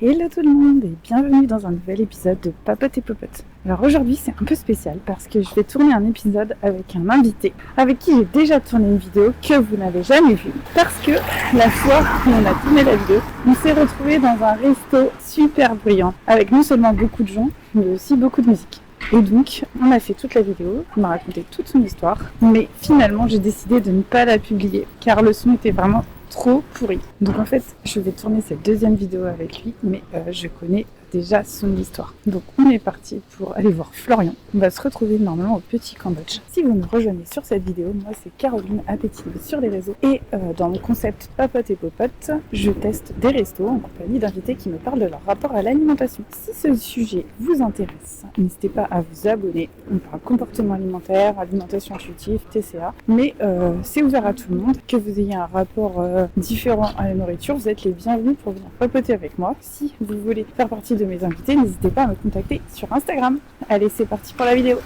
Hello tout le monde et bienvenue dans un nouvel épisode de Papote et Popote. Alors aujourd'hui c'est un peu spécial parce que je vais tourner un épisode avec un invité avec qui j'ai déjà tourné une vidéo que vous n'avez jamais vue. Parce que la fois où on a tourné la vidéo, on s'est retrouvés dans un resto super bruyant avec non seulement beaucoup de gens mais aussi beaucoup de musique. Et donc, on a fait toute la vidéo, il m'a raconté toute son histoire, mais finalement j'ai décidé de ne pas la publier car le son était vraiment trop pourri. Donc en fait, je vais tourner cette deuxième vidéo avec lui, mais je connais déjà son histoire. Donc on est parti pour aller voir Florian. On va se retrouver normalement au Petit Cambodge. Si vous me rejoignez sur cette vidéo, moi c'est Caroline Appétit sur les réseaux. Et dans mon concept Papote et Popote, je teste des restos en compagnie d'invités qui me parlent de leur rapport à l'alimentation. Si ce sujet vous intéresse, n'hésitez pas à vous abonner. On parle comportement alimentaire, alimentation intuitive, TCA. Mais c'est ouvert à tout le monde. Que vous ayez un rapport différent à la nourriture, vous êtes les bienvenus pour venir papoter avec moi. Si vous voulez faire partie de mes invités, n'hésitez pas à me contacter sur Instagram. Allez, c'est parti pour la vidéo.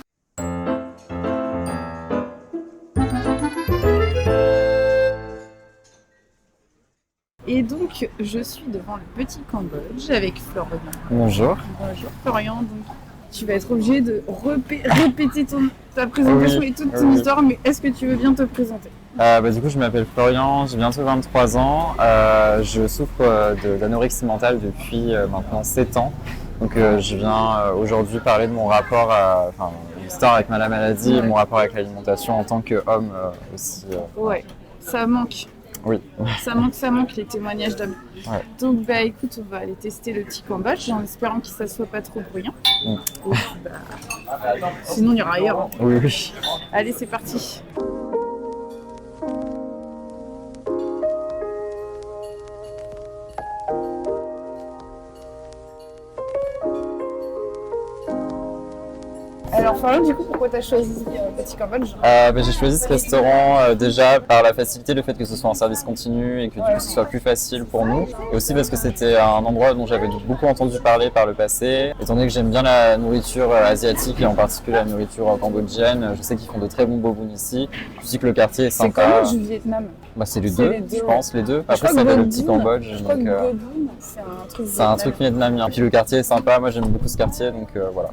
Et donc, je suis devant le Petit Cambodge avec Florian. Bonjour. Bonjour Florian. Donc, tu vas être obligé de répéter ta présentation et toute ton histoire, mais est-ce que tu veux bien te présenter ? Du coup, je m'appelle Florian, j'ai bientôt 23 ans. Je souffre d'anorexie mentale depuis maintenant 7 ans. Donc, je viens aujourd'hui parler de mon rapport à l'histoire avec la maladie et mon rapport avec l'alimentation en tant qu'homme aussi. Ouais, ça manque. Oui. Ça manque les témoignages d'hommes. Ouais. Donc écoute, on va aller tester le Petit Cambodge en espérant que ça soit pas trop bruyant. Et puis, sinon on ira ailleurs. Oui. Allez, c'est parti. Alors Florian, du coup, pourquoi tu as choisi Petit Cambodge ? J'ai choisi ce restaurant déjà par la facilité, le fait que ce soit un service continu et que du coup ce soit plus facile pour nous. Et aussi parce que c'était un endroit dont j'avais beaucoup entendu parler par le passé. Étant donné que j'aime bien la nourriture asiatique et en particulier la nourriture cambodgienne, je sais qu'ils font de très bons boboon ici. Je sais que le quartier est sympa. C'est Cambodge ou Vietnam ? C'est les deux, je pense, les deux. Après, ça s'appelle le Petit Cambodge. Je crois que boboon, c'est un truc vietnamien. C'est un truc vietnamien. Puis le quartier est sympa, moi j'aime beaucoup ce quartier, donc voilà.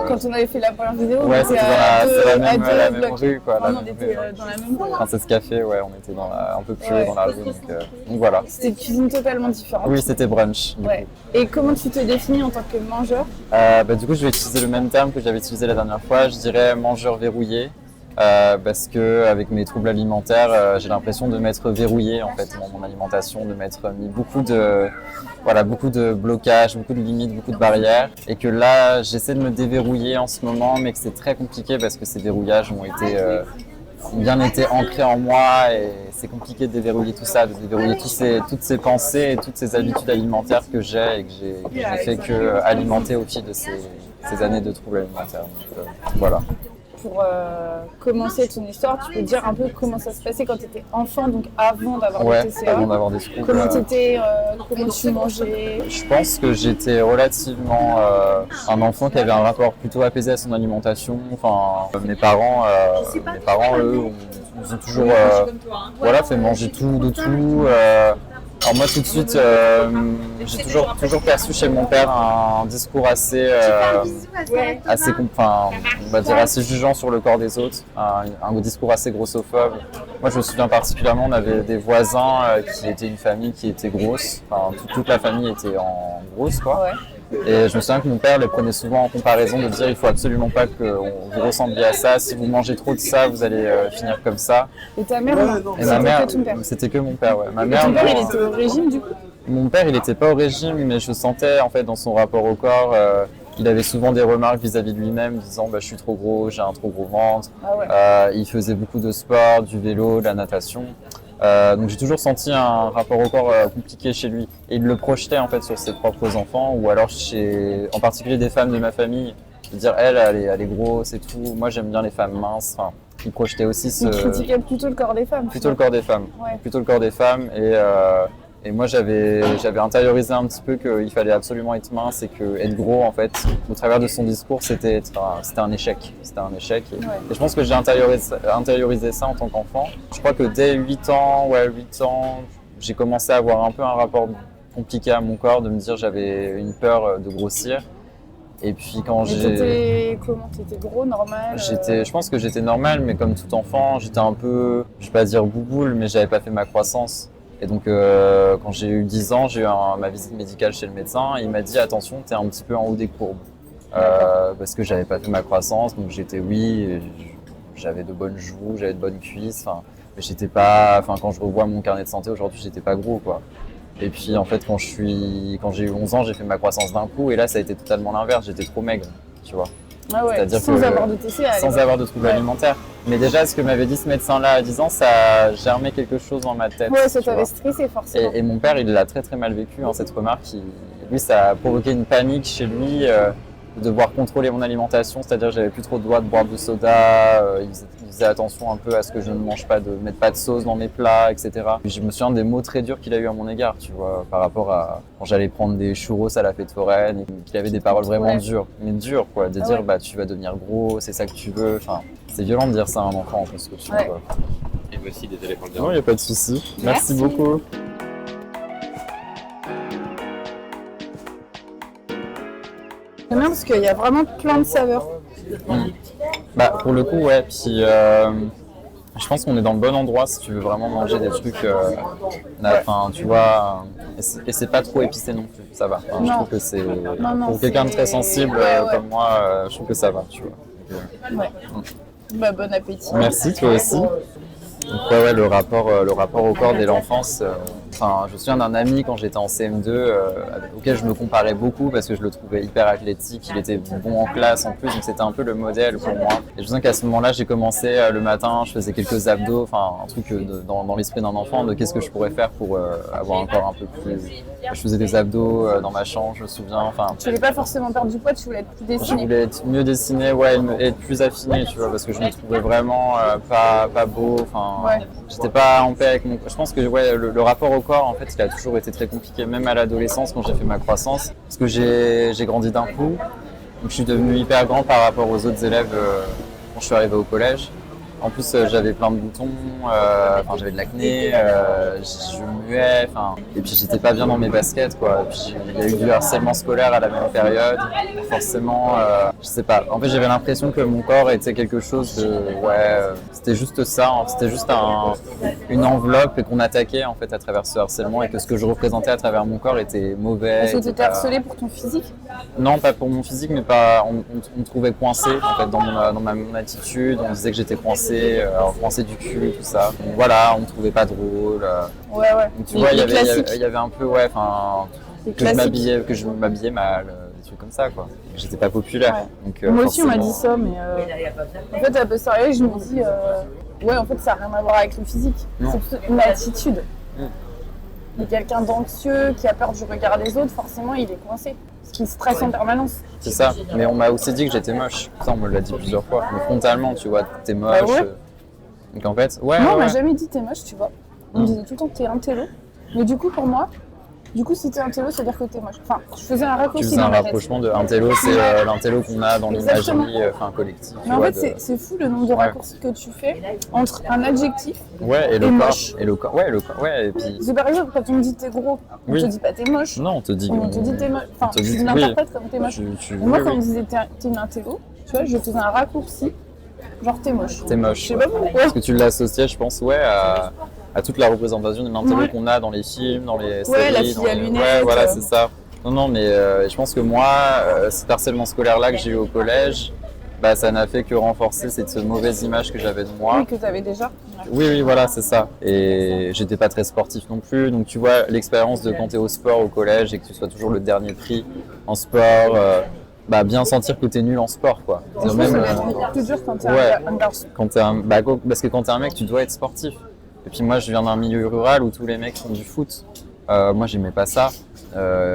Quand on avait fait la première vidéo, ouais, c'était dans la même rue, quoi. On était dans la même rue. Princesse Café, ouais, on était un peu plus haut dans la rue, donc voilà. C'était une cuisine totalement différente. Oui, c'était brunch. Ouais. Et comment tu te définis en tant que mangeur ? Du coup, je vais utiliser le même terme que j'avais utilisé la dernière fois, je dirais mangeur verrouillé. Parce que avec mes troubles alimentaires, j'ai l'impression de m'être verrouillé en fait dans mon alimentation, de m'être mis beaucoup de blocages, beaucoup de limites, beaucoup de barrières, et que là j'essaie de me déverrouiller en ce moment, mais que c'est très compliqué parce que ces verrouillages ont bien été ancrés en moi et c'est compliqué de déverrouiller tout ça, de déverrouiller toutes ces pensées et toutes ces habitudes alimentaires que j'ai et que je n'ai fait que alimenter au fil de ces années de troubles alimentaires. Donc, voilà. Pour commencer ton histoire, tu peux dire un peu comment ça se passait quand tu étais enfant, donc avant d'avoir des TCA. Avant d'avoir des troubles. Comment comment tu mangeais ? Je pense que j'étais relativement un enfant qui avait un rapport plutôt apaisé à son alimentation. Mes parents, eux, nous ont toujours fait manger tout de tout. Alors moi tout de suite, j'ai toujours perçu chez mon père un discours assez jugeant sur le corps des autres, un discours assez grossophobe. Moi je me souviens particulièrement, on avait des voisins qui étaient une famille qui était grosse, toute la famille était en grosse quoi. Ouais. Et je me souviens que mon père les prenait souvent en comparaison de dire il faut absolument pas que vous ressembliez à ça, si vous mangez trop de ça vous allez finir comme ça. Et ta mère, c'était que mon père, ouais. Ma mère, ton père il était au régime du coup ? Mon père il était pas au régime mais je sentais en fait dans son rapport au corps il avait souvent des remarques vis-à-vis de lui-même disant je suis trop gros, j'ai un trop gros ventre. Il faisait beaucoup de sport, du vélo, de la natation. Donc j'ai toujours senti un rapport au corps compliqué chez lui et il le projetait en fait sur ses propres enfants ou alors en particulier des femmes de ma famille, de dire elle est grosse et tout, moi j'aime bien les femmes minces. Il projetait aussi Il critiquait plutôt le corps des femmes. Plutôt le corps des femmes et moi j'avais intériorisé un petit peu qu'il fallait absolument être mince et que être gros en fait au travers de son discours c'était un échec. Et je pense que j'ai intériorisé ça en tant qu'enfant. Je crois que dès 8 ans, j'ai commencé à avoir un peu un rapport compliqué à mon corps de me dire j'avais une peur de grossir. Et puis quand t'étais comment? T'étais gros, normal? Je pense que j'étais normal, mais comme tout enfant, j'étais un peu, je vais pas dire bouboule, mais j'avais pas fait ma croissance. Et donc quand j'ai eu 10 ans, j'ai eu ma visite médicale chez le médecin. Et il m'a dit attention, t'es un petit peu en haut des courbes. Parce que j'avais pas fait ma croissance, donc j'avais de bonnes joues, j'avais de bonnes cuisses, mais j'étais pas, quand je revois mon carnet de santé aujourd'hui, j'étais pas gros, quoi. Et puis en fait, quand j'ai eu 11 ans, j'ai fait ma croissance d'un coup, et là, ça a été totalement l'inverse, j'étais trop maigre, tu vois. Ah ouais, C'est-à-dire sans avoir de TCA. Sans avoir de troubles alimentaires. Mais déjà, ce que m'avait dit ce médecin-là à 10 ans, ça a germé quelque chose dans ma tête. Ouais, ça t'avait stressé forcément. Et mon père, il l'a très très mal vécu, cette remarque. Lui, ça a provoqué une panique chez lui. De devoir contrôler mon alimentation, c'est-à-dire que j'avais plus trop le droit de boire du soda, il faisait attention un peu à ce que je ne mange pas, de mettre pas de sauce dans mes plats, etc. Puis je me souviens des mots très durs qu'il a eu à mon égard, tu vois, par rapport à quand j'allais prendre des churros à la fête foraine, qu'il avait des paroles vraiment dures, mais dures quoi, de dire tu vas devenir gros, c'est ça que tu veux, c'est violent de dire ça à un enfant en plus que tu vois. Et voici, désolé pour le Non, il n'y a pas de souci. Merci beaucoup. J'aime bien parce qu'il y a vraiment plein de saveurs. Pour le coup, ouais. Puis je pense qu'on est dans le bon endroit si tu veux vraiment manger des trucs. Tu vois. Et c'est pas trop épicé non plus, ça va. Je trouve que c'est. Pour quelqu'un de très sensible comme moi, je trouve que ça va, tu vois. Bon appétit. Merci, toi aussi. Donc, le rapport au corps dès l'enfance. Je me souviens d'un ami quand j'étais en CM2 auquel je me comparais beaucoup parce que je le trouvais hyper athlétique, il était bon en classe en plus, donc c'était un peu le modèle pour moi. Et je me souviens qu'à ce moment-là, j'ai commencé le matin, je faisais quelques abdos, un truc dans l'esprit d'un enfant de qu'est-ce que je pourrais faire pour avoir un corps un peu plus... Je faisais des abdos dans ma chambre, je me souviens. Tu voulais pas forcément perdre du poids, tu voulais être plus dessiné. Je voulais être mieux dessiné, et être plus affiné, tu vois, parce que je me trouvais vraiment pas beau. J'étais pas en paix avec mon... Je pense que le rapport au corps, en fait, il a toujours été très compliqué, même à l'adolescence quand j'ai fait ma croissance, parce que j'ai grandi d'un coup, donc je suis devenu hyper grand par rapport aux autres élèves quand je suis arrivé au collège. En plus, j'avais plein de boutons, j'avais de l'acné, je muais, et puis j'étais pas bien dans mes baskets, quoi. Puis il y a eu du harcèlement scolaire à la même période, forcément, je sais pas. En fait, j'avais l'impression que mon corps était quelque chose de, c'était juste ça, c'était juste une enveloppe et qu'on attaquait en fait à travers ce harcèlement et que ce que je représentais à travers mon corps était mauvais. Est-ce que tu étais harcelé pour ton physique? Non, pas pour mon physique, mais on me trouvait coincé en fait dans mon attitude, on disait que j'étais coincé. Coincé du cul, tout ça. Donc, voilà, on me trouvait pas drôle. Donc, tu vois, il y avait un peu, que je m'habillais mal, des trucs comme ça, quoi. J'étais pas populaire. Donc, moi aussi, on m'a dit ça, mais en fait, à peu sérieux, je me dis, en fait, ça n'a rien à voir avec le physique. C'est plutôt une attitude. Et quelqu'un d'anxieux qui a peur du regard des autres, forcément, il est coincé. Parce qu'il stresse en permanence. C'est ça, mais on m'a aussi dit que j'étais moche. Ça, on me l'a dit plusieurs fois. Mais frontalement, tu vois, t'es moche. Donc en fait, non, on m'a jamais dit t'es moche, tu vois. On me disait tout le temps t'es un télo. Mais du coup, pour moi, si t'es un télo, ça veut dire que t'es moche. Je faisais un raccourci. Tu faisais un rapprochement de un télo, c'est l'intello qu'on a dans l'imagerie collective. Mais en fait, c'est fou le nombre de raccourcis que tu fais entre un adjectif et le moche. Et le corps. Et puis... C'est par exemple, quand on me dit t'es gros, on te dit pas t'es moche. Non, on te dit t'es moche. Tu l'interprètes comme t'es moche. Moi, quand on me disait t'es une intello, tu vois, je faisais un raccourci. Genre t'es moche. T'es moche. Je sais pas pourquoi. Parce que tu l'associais, je pense, à toute la représentation de l'intello qu'on a dans les films, dans les séries. La fille à lunettes. Ouais, voilà, c'est ça. Non, mais je pense que moi, cet harcèlement scolaire-là que j'ai eu au collège, ça n'a fait que renforcer cette mauvaise image que j'avais de moi. Oui, que tu avais déjà. Oui, voilà, c'est ça. Et j'étais pas très sportif non plus. Donc tu vois, l'expérience de quand t'es au sport au collège et que tu sois toujours le dernier prix en sport... bien sentir que t'es nul en sport, quoi. Ça va être plus dur quand t'es un garçon. Parce que quand t'es un mec, tu dois être sportif. Et puis moi, je viens d'un milieu rural où tous les mecs font du foot. Moi, j'aimais pas ça.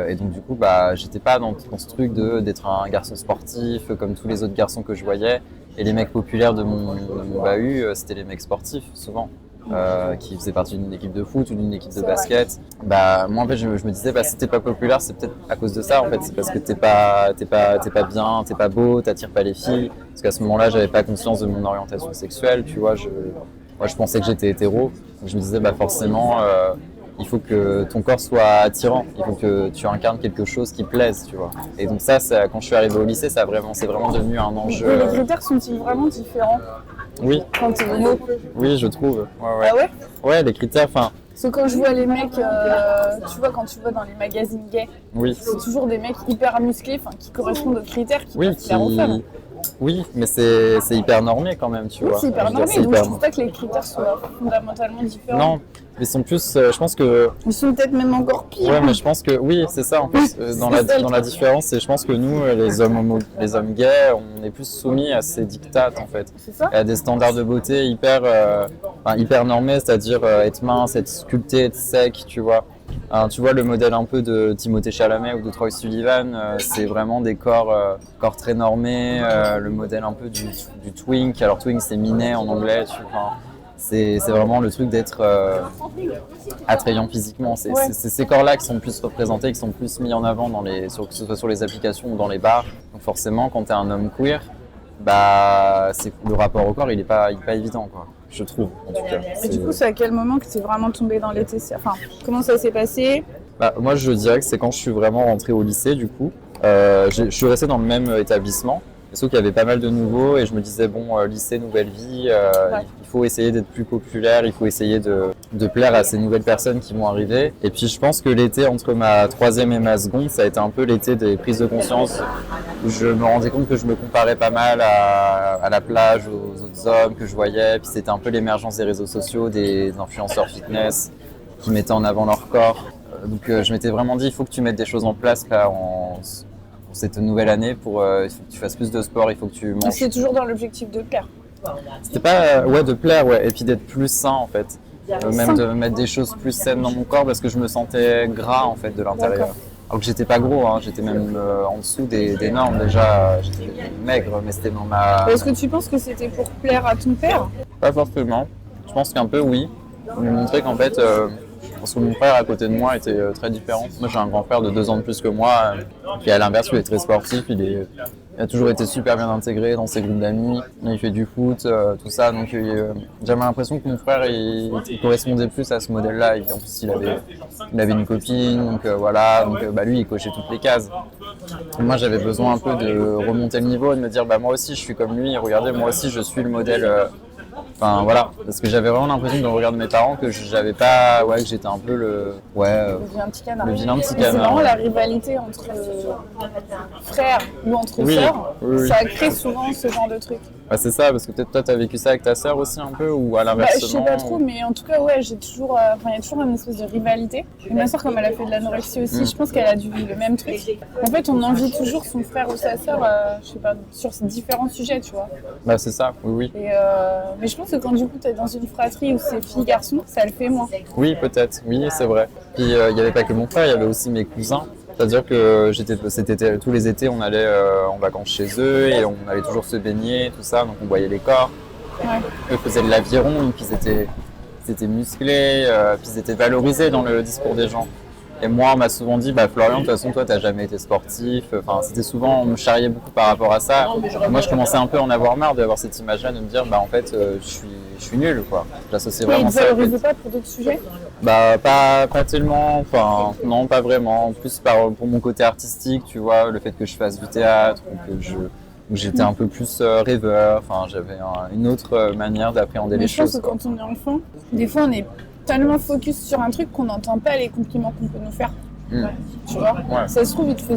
Et donc du coup, j'étais pas dans ce truc d'être un garçon sportif comme tous les autres garçons que je voyais. Et les mecs populaires de mon bahut, c'était les mecs sportifs, souvent. Qui faisaient partie d'une équipe de foot ou d'une équipe de basket. Moi en fait je me disais si t'es pas populaire c'est peut-être à cause de ça en fait, c'est parce que t'es pas bien, t'es pas beau, t'attires pas les filles. Parce qu'à ce moment-là j'avais pas conscience de mon orientation sexuelle, tu vois, moi je pensais que j'étais hétéro, donc je me disais forcément il faut que ton corps soit attirant, il faut que tu incarnes quelque chose qui plaise, tu vois. Et donc ça, quand je suis arrivé au lycée, c'est vraiment devenu un enjeu. Mais les critères sont-ils vraiment différents Oui, quand t'es homo? oui, je trouve. Ouais. Ah ouais? Ouais, les critères, enfin, Parce que quand je vois les mecs, tu vois, quand tu vois dans les magazines gays, oui. c'est toujours des mecs hyper musclés, qui correspondent aux critères qui Oui, peuvent plaire aux femmes. oui, mais c'est hyper normé quand même, tu Oui, vois. c'est hyper Je veux dire, normé, c'est donc je hyper- trouve pas que les critères soient fondamentalement différents. Non, ils sont plus, je pense que Ils sont peut-être même encore pires. ouais, mais je pense que oui, c'est ça en fait. Dans C'est ça, le dans la truc. différence, c'est je pense que nous, les hommes gays, on est plus soumis à ces dictates en fait, C'est ça? et à des standards de beauté hyper normés, c'est-à-dire être mince, être sculpté, être sec, tu vois. Tu vois le modèle un peu de Timothée Chalamet ou de Troye Sullivan, c'est vraiment des corps très normés, le modèle un peu du twink. Alors twink c'est minet en anglais, tu vois. C'est vraiment le truc d'être attrayant physiquement. C'est Ouais. ces corps-là qui sont plus représentés, qui sont plus mis en avant que ce soit sur les applications ou dans les bars. Donc forcément, quand tu es un homme queer, bah, le rapport au corps, il est pas évident, quoi. Je trouve, en tout cas. Et du coup, c'est à quel moment que tu es vraiment tombé dans les TCA? Enfin, comment ça s'est passé? Bah, moi, je dirais que c'est quand je suis vraiment rentré au lycée, du coup. Je suis resté dans le même établissement, sauf qu'il y avait pas mal de nouveaux et je me disais, bon, lycée, nouvelle vie, Ouais. il faut essayer d'être plus populaire, il faut essayer de plaire à ces nouvelles personnes qui vont arriver. Et puis, je pense que l'été entre ma troisième et ma seconde, ça a été un peu l'été des prises de conscience où je me rendais compte que je me comparais pas mal à la plage, aux autres hommes que je voyais. Puis c'était un peu l'émergence des réseaux sociaux, des influenceurs fitness qui mettaient en avant leur corps. Donc je m'étais vraiment dit, il faut que tu mettes des choses en place là pour cette nouvelle année. Il faut que tu fasses plus de sport, il faut que tu manges. C'est toujours dans l'objectif de plaire. C'était pas de plaire, ouais, et puis d'être plus sain en fait. Même de mettre des choses plus saines dans mon corps parce que je me sentais gras en fait de l'intérieur. D'accord. Alors que j'étais pas gros, hein, j'étais même en dessous des normes déjà, j'étais maigre, mais c'était dans ma... Est-ce que tu penses que c'était pour plaire à ton père? Pas forcément, je pense qu'un peu oui. Lui montrer qu'en fait, parce que mon frère à côté de moi était très différent. Moi j'ai un grand frère de 2 ans de plus que moi, qui à l'inverse lui est très sportif, il a toujours été super bien intégré dans ses groupes d'amis, il fait du foot, tout ça, donc j'avais l'impression que mon frère il correspondait plus à ce modèle-là, et en plus il avait une copine, donc voilà, donc lui il cochait toutes les cases. Et moi j'avais besoin un peu de remonter le niveau et de me dire bah moi aussi je suis comme lui, regardez moi aussi je suis le modèle. Enfin voilà, parce que j'avais vraiment l'impression dans le regard de mes parents que j'avais pas, que j'étais un peu le vilain petit canard. le vilain petit Mais c'est canard. vraiment la rivalité entre frères ou entre Oui, sœurs. oui. Ça crée souvent ce genre de truc. Ouais, c'est ça, parce que peut-être toi t'as vécu ça avec ta sœur aussi un peu ou à Bah, l'inverse. je sais pas trop, mais en tout cas, ouais, j'ai toujours, il y a toujours une espèce de rivalité. Et ma soeur, comme elle a fait de l'anorexie aussi, je pense qu'elle a dû vivre le même truc. En fait, on envie toujours son frère ou sa soeur, je sais pas, sur ces différents sujets, tu vois. Bah c'est ça, oui. Et, mais je pense que quand du coup, t'es dans une fratrie où c'est filles-garçons, ça le fait moins. Oui, peut-être, oui, c'est vrai. Puis il n'y avait pas que mon frère, il y avait aussi mes cousins. C'est-à-dire que tous les étés, on allait en vacances chez eux et on allait toujours se baigner, tout ça, donc on voyait les corps. Ouais. Eux faisaient de l'aviron, donc ils étaient musclés, puis ils étaient valorisés dans le discours des gens. Et moi, on m'a souvent dit, bah Florian, de toute façon, toi, t'as jamais été sportif. Enfin, c'était souvent, on me charriait beaucoup par rapport à ça. Et moi, je commençais un peu à en avoir marre d'avoir cette image-là, de me dire, bah en fait, je suis nul, quoi. J'associais Mais ils vraiment te ça. valorisaient pas pour d'autres sujets? Bah pas tellement, enfin non pas vraiment, plus pour mon côté artistique, tu vois, le fait que je fasse du théâtre, où j'étais un peu plus rêveur, enfin j'avais une autre manière d'appréhender Mais les je pense choses. que quand on est enfant, des fois, on est tellement focus sur un truc qu'on n'entend pas les compliments qu'on peut nous faire. Mm. Tu vois, Ouais. ça se trouve, ils te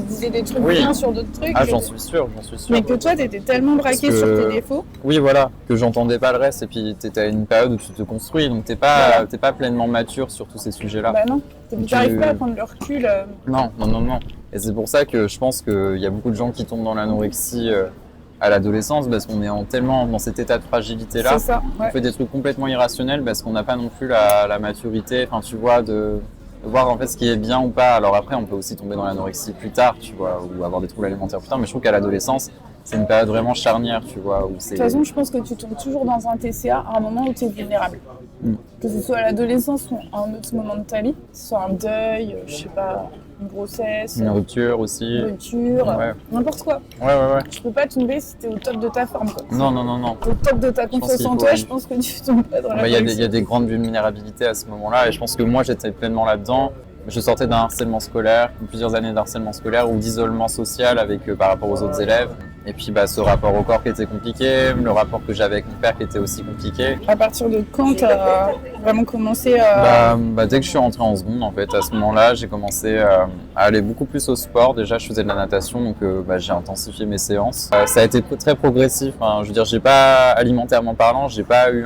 disaient des trucs Oui. bien sur d'autres trucs. Ah j'en suis sûr. Mais que toi, t'étais tellement braqué Parce que- sur tes défauts. Oui voilà, que j'entendais pas le reste et puis t'étais à une période où tu te construis, donc t'es pas pleinement mature sur tous ces sujets-là. Bah non, Tu- t'arrives pas à prendre le recul. Non. Et c'est pour ça que je pense qu'il y a beaucoup de gens qui tombent dans l'anorexie à l'adolescence parce qu'on est tellement dans cet état de fragilité-là. C'est ça, ouais. On fait des trucs complètement irrationnels parce qu'on n'a pas non plus la maturité, enfin tu vois, de voir en fait ce qui est bien ou pas. Alors après, on peut aussi tomber dans l'anorexie plus tard, tu vois, ou avoir des troubles alimentaires plus tard, mais je trouve qu'à l'adolescence, c'est une période vraiment charnière, tu vois, où c'est... De toute façon, je pense que tu tombes toujours dans un TCA à un moment où tu es vulnérable. Mm. Que ce soit à l'adolescence ou à un autre moment de ta vie, que ce soit un deuil, je sais pas, une grossesse, Une rupture aussi. une rupture, Ouais. n'importe quoi. Ouais. Tu peux pas tomber si t'es au top de ta forme, quoi. Non. Au top de ta confiance qu'il en faut- toi, je pense que tu tombes pas dans la Il y a des grandes vulnérabilités à ce moment-là et je pense que moi j'étais pleinement là-dedans. Je sortais d'un harcèlement scolaire, plusieurs années d'harcèlement scolaire ou d'isolement social par rapport aux autres élèves. Et puis ce rapport au corps qui était compliqué, le rapport que j'avais avec mon père qui était aussi compliqué. À partir de quand t'as vraiment commencé à... Dès que je suis rentré en seconde, en fait, à ce moment-là, j'ai commencé à aller beaucoup plus au sport. Déjà, je faisais de la natation, donc j'ai intensifié mes séances. Ça a été très progressif. Hein. Je veux dire, j'ai pas, alimentairement parlant, j'ai pas eu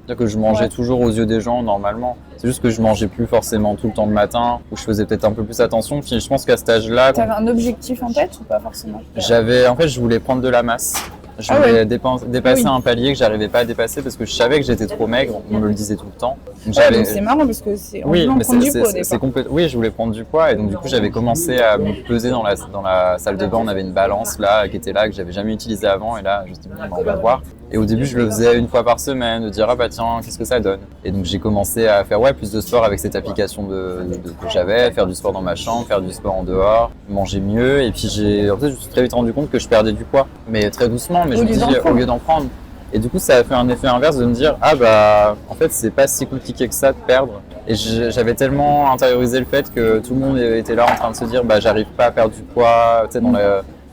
c'est-à-dire que je mangeais toujours aux yeux des gens normalement. C'est juste que je mangeais plus forcément tout le temps le matin, où je faisais peut-être un peu plus attention. Puis je pense qu'à cet âge-là, T'avais un objectif en tête ou pas forcément? je voulais prendre de la masse. Je voulais dépasser un palier que j'arrivais pas à dépasser parce que je savais que j'étais trop maigre. On me le disait tout le temps. Donc donc c'est marrant parce que c'est... Oui, mais prendre du poids au départ. Oui, je voulais prendre du poids et donc du coup j'avais commencé à me peser dans la salle de bain. On avait une balance là qui était là que j'avais jamais utilisée avant et là je me suis dit bon, on va voir. Et au début je le faisais une fois par semaine, de dire ah bah tiens qu'est-ce que ça donne. Et donc j'ai commencé à faire plus de sport avec cette application que j'avais, faire du sport dans ma chambre, faire du sport en dehors, manger mieux et puis je me suis très vite rendu compte que je perdais du poids, mais très doucement. Mais je me dis au lieu d'en prendre. Et du coup, ça a fait un effet inverse de me dire en fait, c'est pas si compliqué que ça de perdre. Et j'avais tellement intériorisé le fait que tout le monde était là en train de se dire, j'arrive pas à perdre du poids. Tu sais,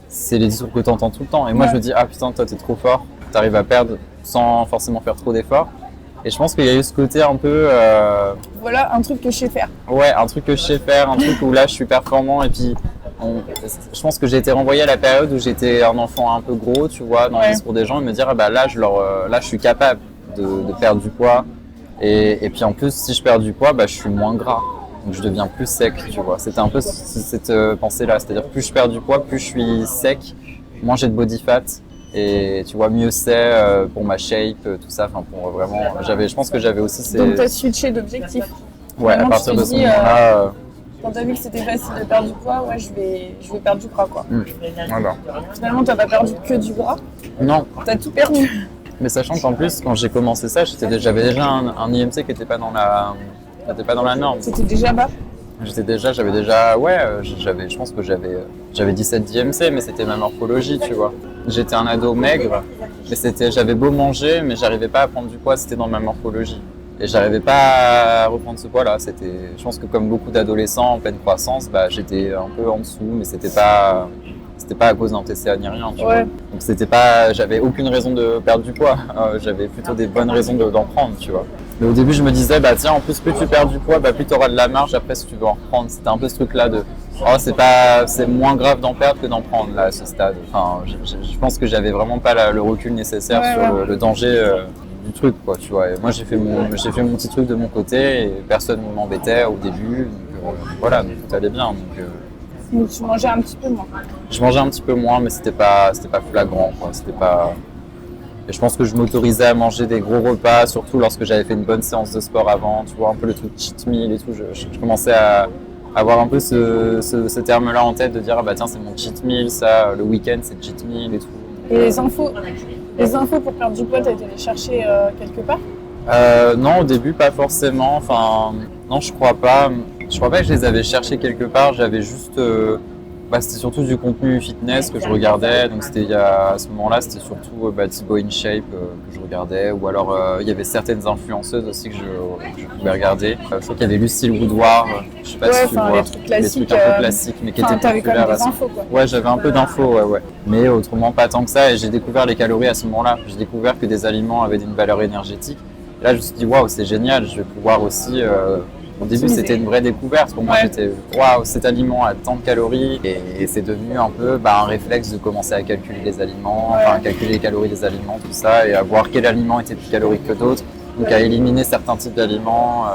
c'est les discours que t'entends tout le temps. Et moi, je me dis, ah putain, toi, t'es trop fort. T'arrives à perdre sans forcément faire trop d'efforts. Et je pense qu'il y a eu ce côté un peu... Voilà, un truc que je sais faire. Ouais, un truc que je sais faire, un truc où là, je suis performant et puis... je pense que j'ai été renvoyé à la période où j'étais un enfant un peu gros, tu vois, dans le discours des gens et me dire là je suis capable de perdre du poids et puis en plus si je perds du poids je suis moins gras donc je deviens plus sec, tu vois. C'était un peu cette pensée là, c'est-à-dire plus je perds du poids, plus je suis sec, moins j'ai de body fat et tu vois mieux c'est pour ma shape, tout ça. Enfin pour vraiment, je pense que j'avais aussi ces... Donc t'as switché d'objectif. Ouais, à partir de ce moment-là. Quand t'as vu que c'était facile de perdre du poids, je vais perdre du gras, quoi. Voilà. Finalement, t'as pas perdu que du gras. Non. T'as tout perdu. Mais sachant qu'en plus, quand j'ai commencé ça, j'avais déjà un IMC qui n'était pas dans la norme. C'était déjà bas. Je pense que j'avais 17 d'IMC, mais c'était ma morphologie, tu vois. J'étais un ado maigre, mais j'avais beau manger, mais j'arrivais pas à prendre du poids, c'était dans ma morphologie. Et j'arrivais pas à reprendre ce poids-là. Je pense que comme beaucoup d'adolescents en pleine croissance, j'étais un peu en dessous, mais c'était pas à cause d'un TCA ni rien. Tu vois. Donc j'avais aucune raison de perdre du poids. J'avais plutôt des bonnes raisons d'en prendre, tu vois. Mais au début, je me disais, tiens, en plus, plus tu perds du poids, plus tu auras de la marge après si tu veux en reprendre. C'était un peu ce truc-là de, c'est moins grave d'en perdre que d'en prendre là à ce stade. Enfin, je pense que j'avais vraiment pas le recul nécessaire sur le danger. Du truc quoi, tu vois. Et moi j'ai fait mon petit truc de mon côté et personne ne m'embêtait au début, donc voilà, donc tout allait bien. Donc tu mangeais un petit peu moins. Je mangeais un petit peu moins, mais c'était pas flagrant quoi. Et je pense que je m'autorisais à manger des gros repas, surtout lorsque j'avais fait une bonne séance de sport avant, tu vois, un peu le truc cheat meal et tout. Je commençais à avoir un peu ce terme-là en tête de dire tiens c'est mon cheat meal, ça, le week-end c'est cheat meal et tout. Et les infos pour perdre du poids, t'as été les chercher quelque part? Non, au début pas forcément. Enfin, non, je crois pas. Je crois pas que je les avais cherchés quelque part. J'avais juste, c'était surtout du contenu fitness que je regardais. Donc à ce moment-là, c'était surtout Thibaut InShape que je regardais. Ou alors il y avait certaines influenceuses aussi que je pouvais regarder. Je crois qu'il y avait Lucille Woodward. Je sais pas si tu vois. Les trucs un peu classiques, mais qui étaient populaires. T'avais quand même des infos, quoi. Ouais, j'avais un peu d'infos, ouais. Mais autrement pas tant que ça. Et j'ai découvert les calories à ce moment-là. J'ai découvert que des aliments avaient une valeur énergétique. Et là, je me suis dit waouh, c'est génial. Je vais pouvoir aussi. Au début, c'était une vraie découverte. Pour moi, j'étais waouh, cet aliment a tant de calories. Et c'est devenu un peu un réflexe de commencer à calculer les aliments, calculer les calories des aliments, tout ça, et à voir quel aliment était plus calorique que d'autres. Donc à éliminer certains types d'aliments.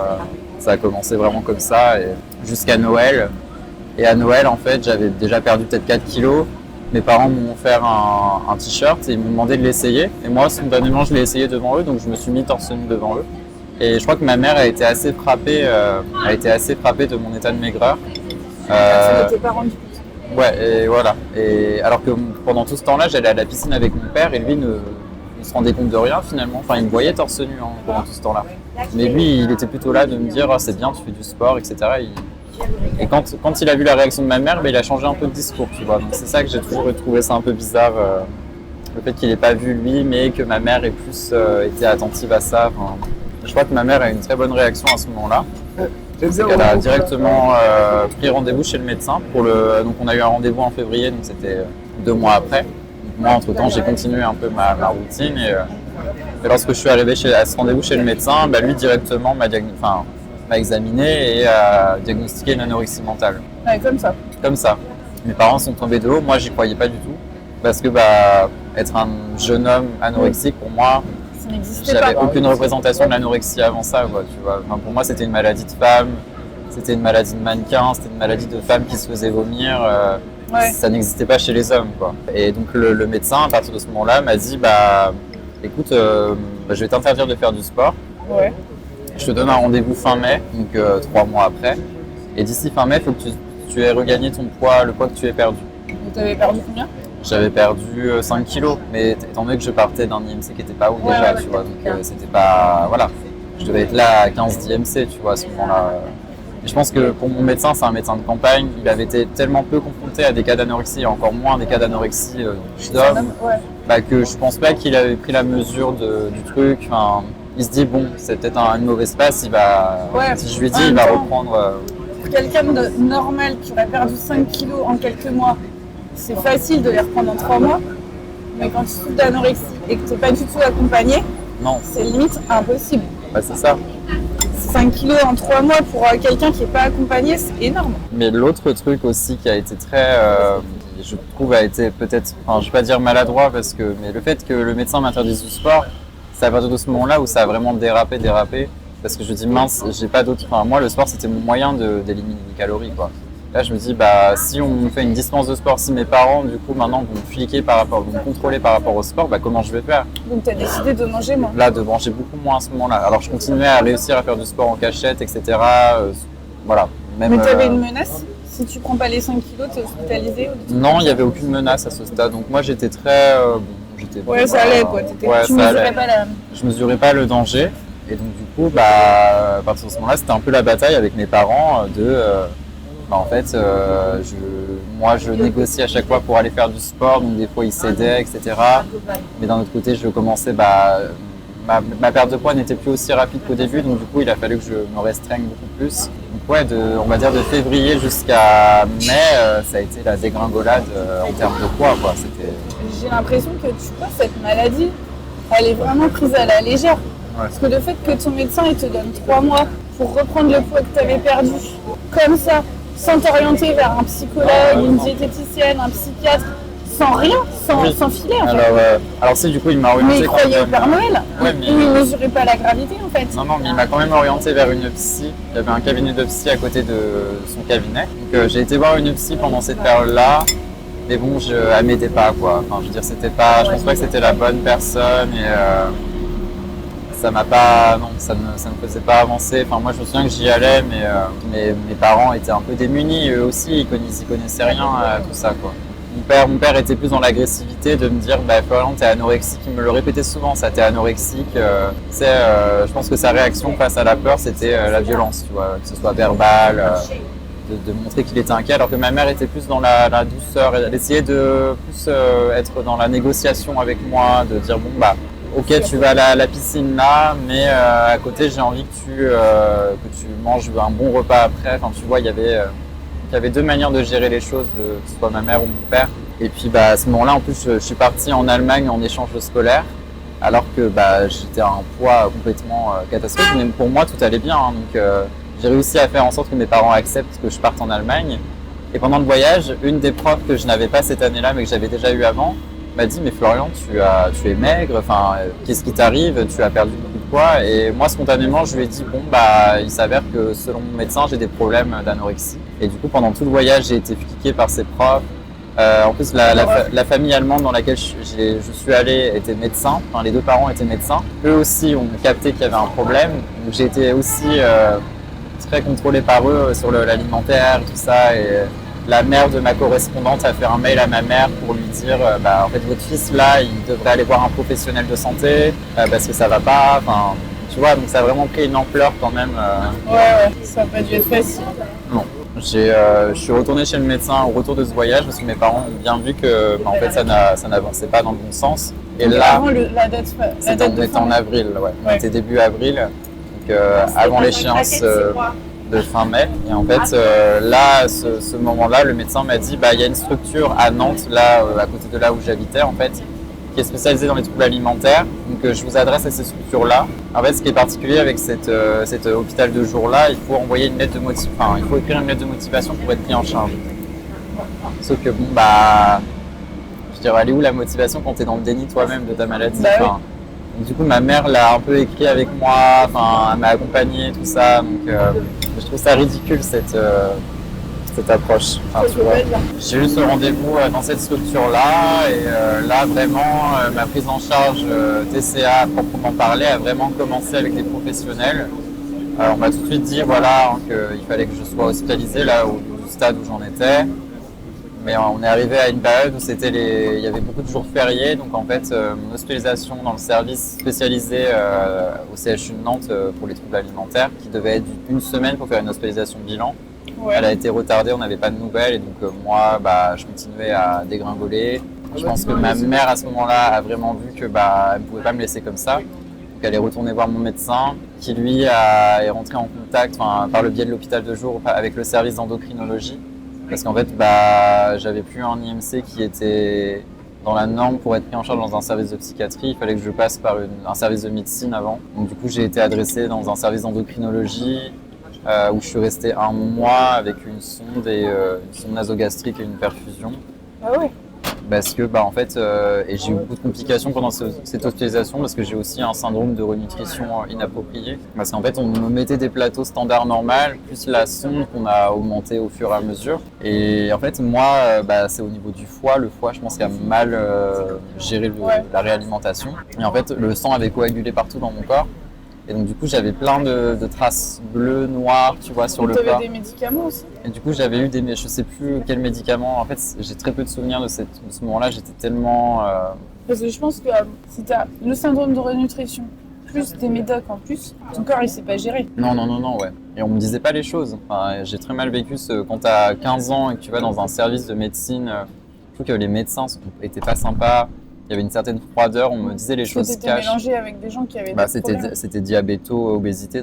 Ça a commencé vraiment comme ça, et jusqu'à Noël. Et à Noël, en fait, j'avais déjà perdu peut-être 4 kilos. Mes parents m'ont offert un t-shirt et ils m'ont demandé de l'essayer. Et moi, spontanément, je l'ai essayé devant eux, donc je me suis mis torse nu devant eux. Et je crois que ma mère a été assez frappée de mon état de maigreur. Ça n'était pas rendu compte. Ouais, et voilà. Et alors que pendant tout ce temps-là, j'allais à la piscine avec mon père et lui ne se rendait compte de rien finalement. Enfin, il me voyait torse nu pendant tout ce temps-là. Mais lui, il était plutôt là de me dire c'est bien, tu fais du sport, etc. Il Et quand il a vu la réaction de ma mère, il a changé un peu de discours, tu vois. Donc c'est ça que j'ai toujours trouvé ça un peu bizarre, le fait qu'il n'ait pas vu lui, mais que ma mère ait plus été attentive à ça. Enfin, je crois que ma mère a eu une très bonne réaction à ce moment-là. Elle a directement pris rendez-vous chez le médecin donc on a eu un rendez-vous en février, donc c'était 2 mois après. Donc moi, entre-temps, j'ai continué un peu ma routine et lorsque je suis arrivé à ce rendez-vous chez le médecin, lui directement m'a examiné et a diagnostiqué une anorexie mentale. Ouais, comme ça. Comme ça. Mes parents sont tombés de haut, moi j'y croyais pas du tout. Parce que être un jeune homme anorexique, pour moi, Ça n'existait pas. j'avais aucune représentation de l'anorexie avant ça, quoi, tu vois. Enfin, pour moi, c'était une maladie de femme, c'était une maladie de mannequin, c'était une maladie de femme qui se faisait vomir. Ouais. Ça n'existait pas chez les hommes, quoi. Et donc le médecin, à partir de ce moment-là, m'a dit écoute, je vais t'interdire de faire du sport. Ouais. Je te donne un rendez-vous fin mai, donc 3 mois après. Et d'ici fin mai, il faut que tu aies regagné ton poids, le poids que tu aies perdu. Donc t'avais perdu combien? J'avais perdu 5 kilos, mais étant donné que je partais d'un IMC qui n'était pas haut déjà, tu vois, donc c'était pas... Voilà, je devais être là à 15 d'IMC, tu vois, à ce moment-là. Et je pense que pour mon médecin, c'est un médecin de campagne, il avait été tellement peu confronté à des cas d'anorexie, et encore moins des cas d'anorexie d'hommes, que je pense pas qu'il avait pris la mesure du truc. Enfin, il se dit, bon, c'est peut-être une mauvaise passe, si je lui dis, il va reprendre... Pour quelqu'un de normal qui aurait perdu 5 kilos en quelques mois, c'est facile de les reprendre en 3 mois, mais quand tu souffres d'anorexie et que tu n'es pas du tout accompagné, Non, c'est limite impossible. c'est ça. 5 kilos en 3 mois pour quelqu'un qui n'est pas accompagné, c'est énorme. Mais l'autre truc aussi qui a été très, je trouve, a été peut-être, je vais pas dire maladroit mais le fait que le médecin m'interdise du sport, c'est à partir de ce moment-là où ça a vraiment dérapé, parce que je dis mince, j'ai pas d'autre, moi le sport c'était mon moyen d'éliminer les calories, quoi. Là je me dis si on fait une dispense de sport, si mes parents du coup maintenant vont me contrôler par rapport au sport, comment je vais faire? Donc tu as décidé de manger moins. Là, de manger beaucoup moins à ce moment-là. Alors je continuais à réussir à faire du sport en cachette, etc. Voilà. Même, mais tu avais une menace? Si tu prends pas les 5 kilos, tu es hospitalisé? Non, il n'y avait aucune menace à ce stade. Donc moi j'étais très... ça allait quoi. Tu mesurais pas Je mesurais pas le danger. Et donc du coup, à partir de ce moment-là, c'était un peu la bataille avec mes parents en fait, moi je négociais à chaque fois pour aller faire du sport, donc des fois ils cédaient, etc. Mais d'un autre côté, je commençais, ma perte de poids n'était plus aussi rapide qu'au début, donc du coup il a fallu que je me restreigne beaucoup plus. Donc on va dire de février jusqu'à mai, ça a été la dégringolade en termes de poids, quoi. J'ai l'impression que cette maladie, elle est vraiment prise à la légère. Ouais. Parce que le fait que ton médecin il te donne 3 mois pour reprendre le poids que tu avais perdu, comme ça, sans t'orienter vers un psychologue, une diététicienne, un psychiatre, sans rien, sans filet en fait. Alors si du coup il m'a orienté... Mais il croyait au Père Noël, il ne mesurait pas la gravité en fait. Non, mais il m'a quand même orienté vers une psy. Il y avait un cabinet de psy à côté de son cabinet. Donc j'ai été voir une psy pendant cette période-là. Mais bon, elle m'aidait pas, quoi. Enfin, je veux dire, je pense pas que c'était la bonne personne et ça m'a pas, non, ça ne me faisait pas avancer. Enfin, moi, je me souviens que j'y allais, mais mes parents étaient un peu démunis, eux aussi, ils connaissaient rien à tout ça, quoi. Mon père était plus dans l'agressivité de me dire, Florian, t'es anorexique. Il me le répétait souvent, ça, t'es anorexique. Je pense que sa réaction face à la peur, c'était la violence, tu vois, que ce soit verbal. De montrer qu'il était inquiet, alors que ma mère était plus dans la douceur. Elle essayait de plus être dans la négociation avec moi, de dire ok, tu vas à la piscine là, mais à côté j'ai envie que tu manges un bon repas après. Enfin, tu vois, il y avait 2 manières de gérer les choses, que ce soit ma mère ou mon père. Et puis à ce moment-là, en plus, je suis parti en Allemagne en échange scolaire, alors que j'étais à un poids complètement catastrophique. Mais pour moi, tout allait bien, hein, donc j'ai réussi à faire en sorte que mes parents acceptent que je parte en Allemagne. Et pendant le voyage, une des profs que je n'avais pas cette année-là, mais que j'avais déjà eu avant, m'a dit « Mais Florian, tu es maigre, qu'est-ce qui t'arrive? Tu as perdu beaucoup de poids. » Et moi, spontanément, je lui ai dit « il s'avère que selon mon médecin, j'ai des problèmes d'anorexie. » Et du coup, pendant tout le voyage, j'ai été fliqué par ces profs. En plus, la famille allemande dans laquelle je suis allé était médecin. Enfin, les 2 parents étaient médecins. Eux aussi ont capté qu'il y avait un problème. Donc j'ai été aussi très contrôlé par eux sur l'alimentaire, tout ça. Et la mère de ma correspondante a fait un mail à ma mère pour lui dire en fait, votre fils là, il devrait aller voir un professionnel de santé parce que ça va pas. Enfin, tu vois, donc ça a vraiment pris une ampleur quand même. Ouais, ça n'a pas dû être facile. Non. Je suis retourné chez le médecin au retour de ce voyage parce que mes parents ont bien vu que en fait, ça n'avançait pas dans le bon sens. Et Donc, là, avant la date on était en avril, ouais. On était début avril, donc avant l'échéance de fin mai. Et en fait, là, ce moment-là, le médecin m'a dit, il y a une structure à Nantes, là, à côté de là où j'habitais, en fait, qui est spécialisée dans les troubles alimentaires. Donc, je vous adresse à ces structures-là. En fait, ce qui est particulier avec cet hôpital de jour-là, il faut envoyer une lettre de il faut écrire une lettre de motivation pour être pris en charge. Sauf que bon, je dirais, elle est où la motivation quand tu es dans le déni toi-même de ta maladie? Du coup, ma mère l'a un peu écrit avec moi, elle m'a accompagné, tout ça. Donc, je trouve ça ridicule cette approche. Tu vois. J'ai eu ce rendez-vous dans cette structure-là et là, vraiment, ma prise en charge TCA à proprement parler a vraiment commencé avec des professionnels. On m'a tout de suite dit qu'il fallait que je sois hospitalisé là au stade où j'en étais. Mais on est arrivé à une période où il y avait beaucoup de jours fériés, donc en fait mon hospitalisation dans le service spécialisé au CHU de Nantes pour les troubles alimentaires, qui devait être une semaine pour faire une hospitalisation bilan, elle a été retardée, on n'avait pas de nouvelles et donc moi je continuais à dégringoler. Je pense que ma mère à ce moment-là a vraiment vu que elle ne pouvait pas me laisser comme ça. Donc elle est retournée voir mon médecin qui lui est rentré en contact par le biais de l'hôpital de jour avec le service d'endocrinologie. Parce qu'en fait, j'avais plus un IMC qui était dans la norme pour être pris en charge dans un service de psychiatrie. Il fallait que je passe par un service de médecine avant. Donc du coup, j'ai été adressé dans un service d'endocrinologie où je suis resté 1 mois avec une sonde une sonde nasogastrique et une perfusion. Ah ouais. Parce que en fait, et j'ai eu beaucoup de complications pendant cette hospitalisation parce que j'ai aussi un syndrome de renutrition inapproprié. Parce qu'en fait, on me mettait des plateaux standards normaux, plus la sonde qu'on a augmenté au fur et à mesure. Et en fait, moi, c'est au niveau du foie. Le foie, je pense qu'il a mal géré la réalimentation. Et en fait, le sang avait coagulé partout dans mon corps. Et donc du coup, j'avais plein de traces bleues, noires, tu vois, sur le corps. Tu avais des médicaments aussi? Et du coup, j'avais eu je sais plus quels médicaments. En fait, j'ai très peu de souvenirs de ce moment-là. J'étais tellement... Parce que je pense que si tu as le syndrome de renutrition, plus des médocs en plus, ton corps, il s'est pas géré. Non, ouais. Et on me disait pas les choses. J'ai très mal vécu quand tu as 15 ans et que tu vas dans un service de médecine. Je trouve que les médecins étaient pas sympas. Il y avait une certaine froideur, on me disait les choses cash. Mélangé avec des gens qui avaient des problèmes. C'était diabéto, obésité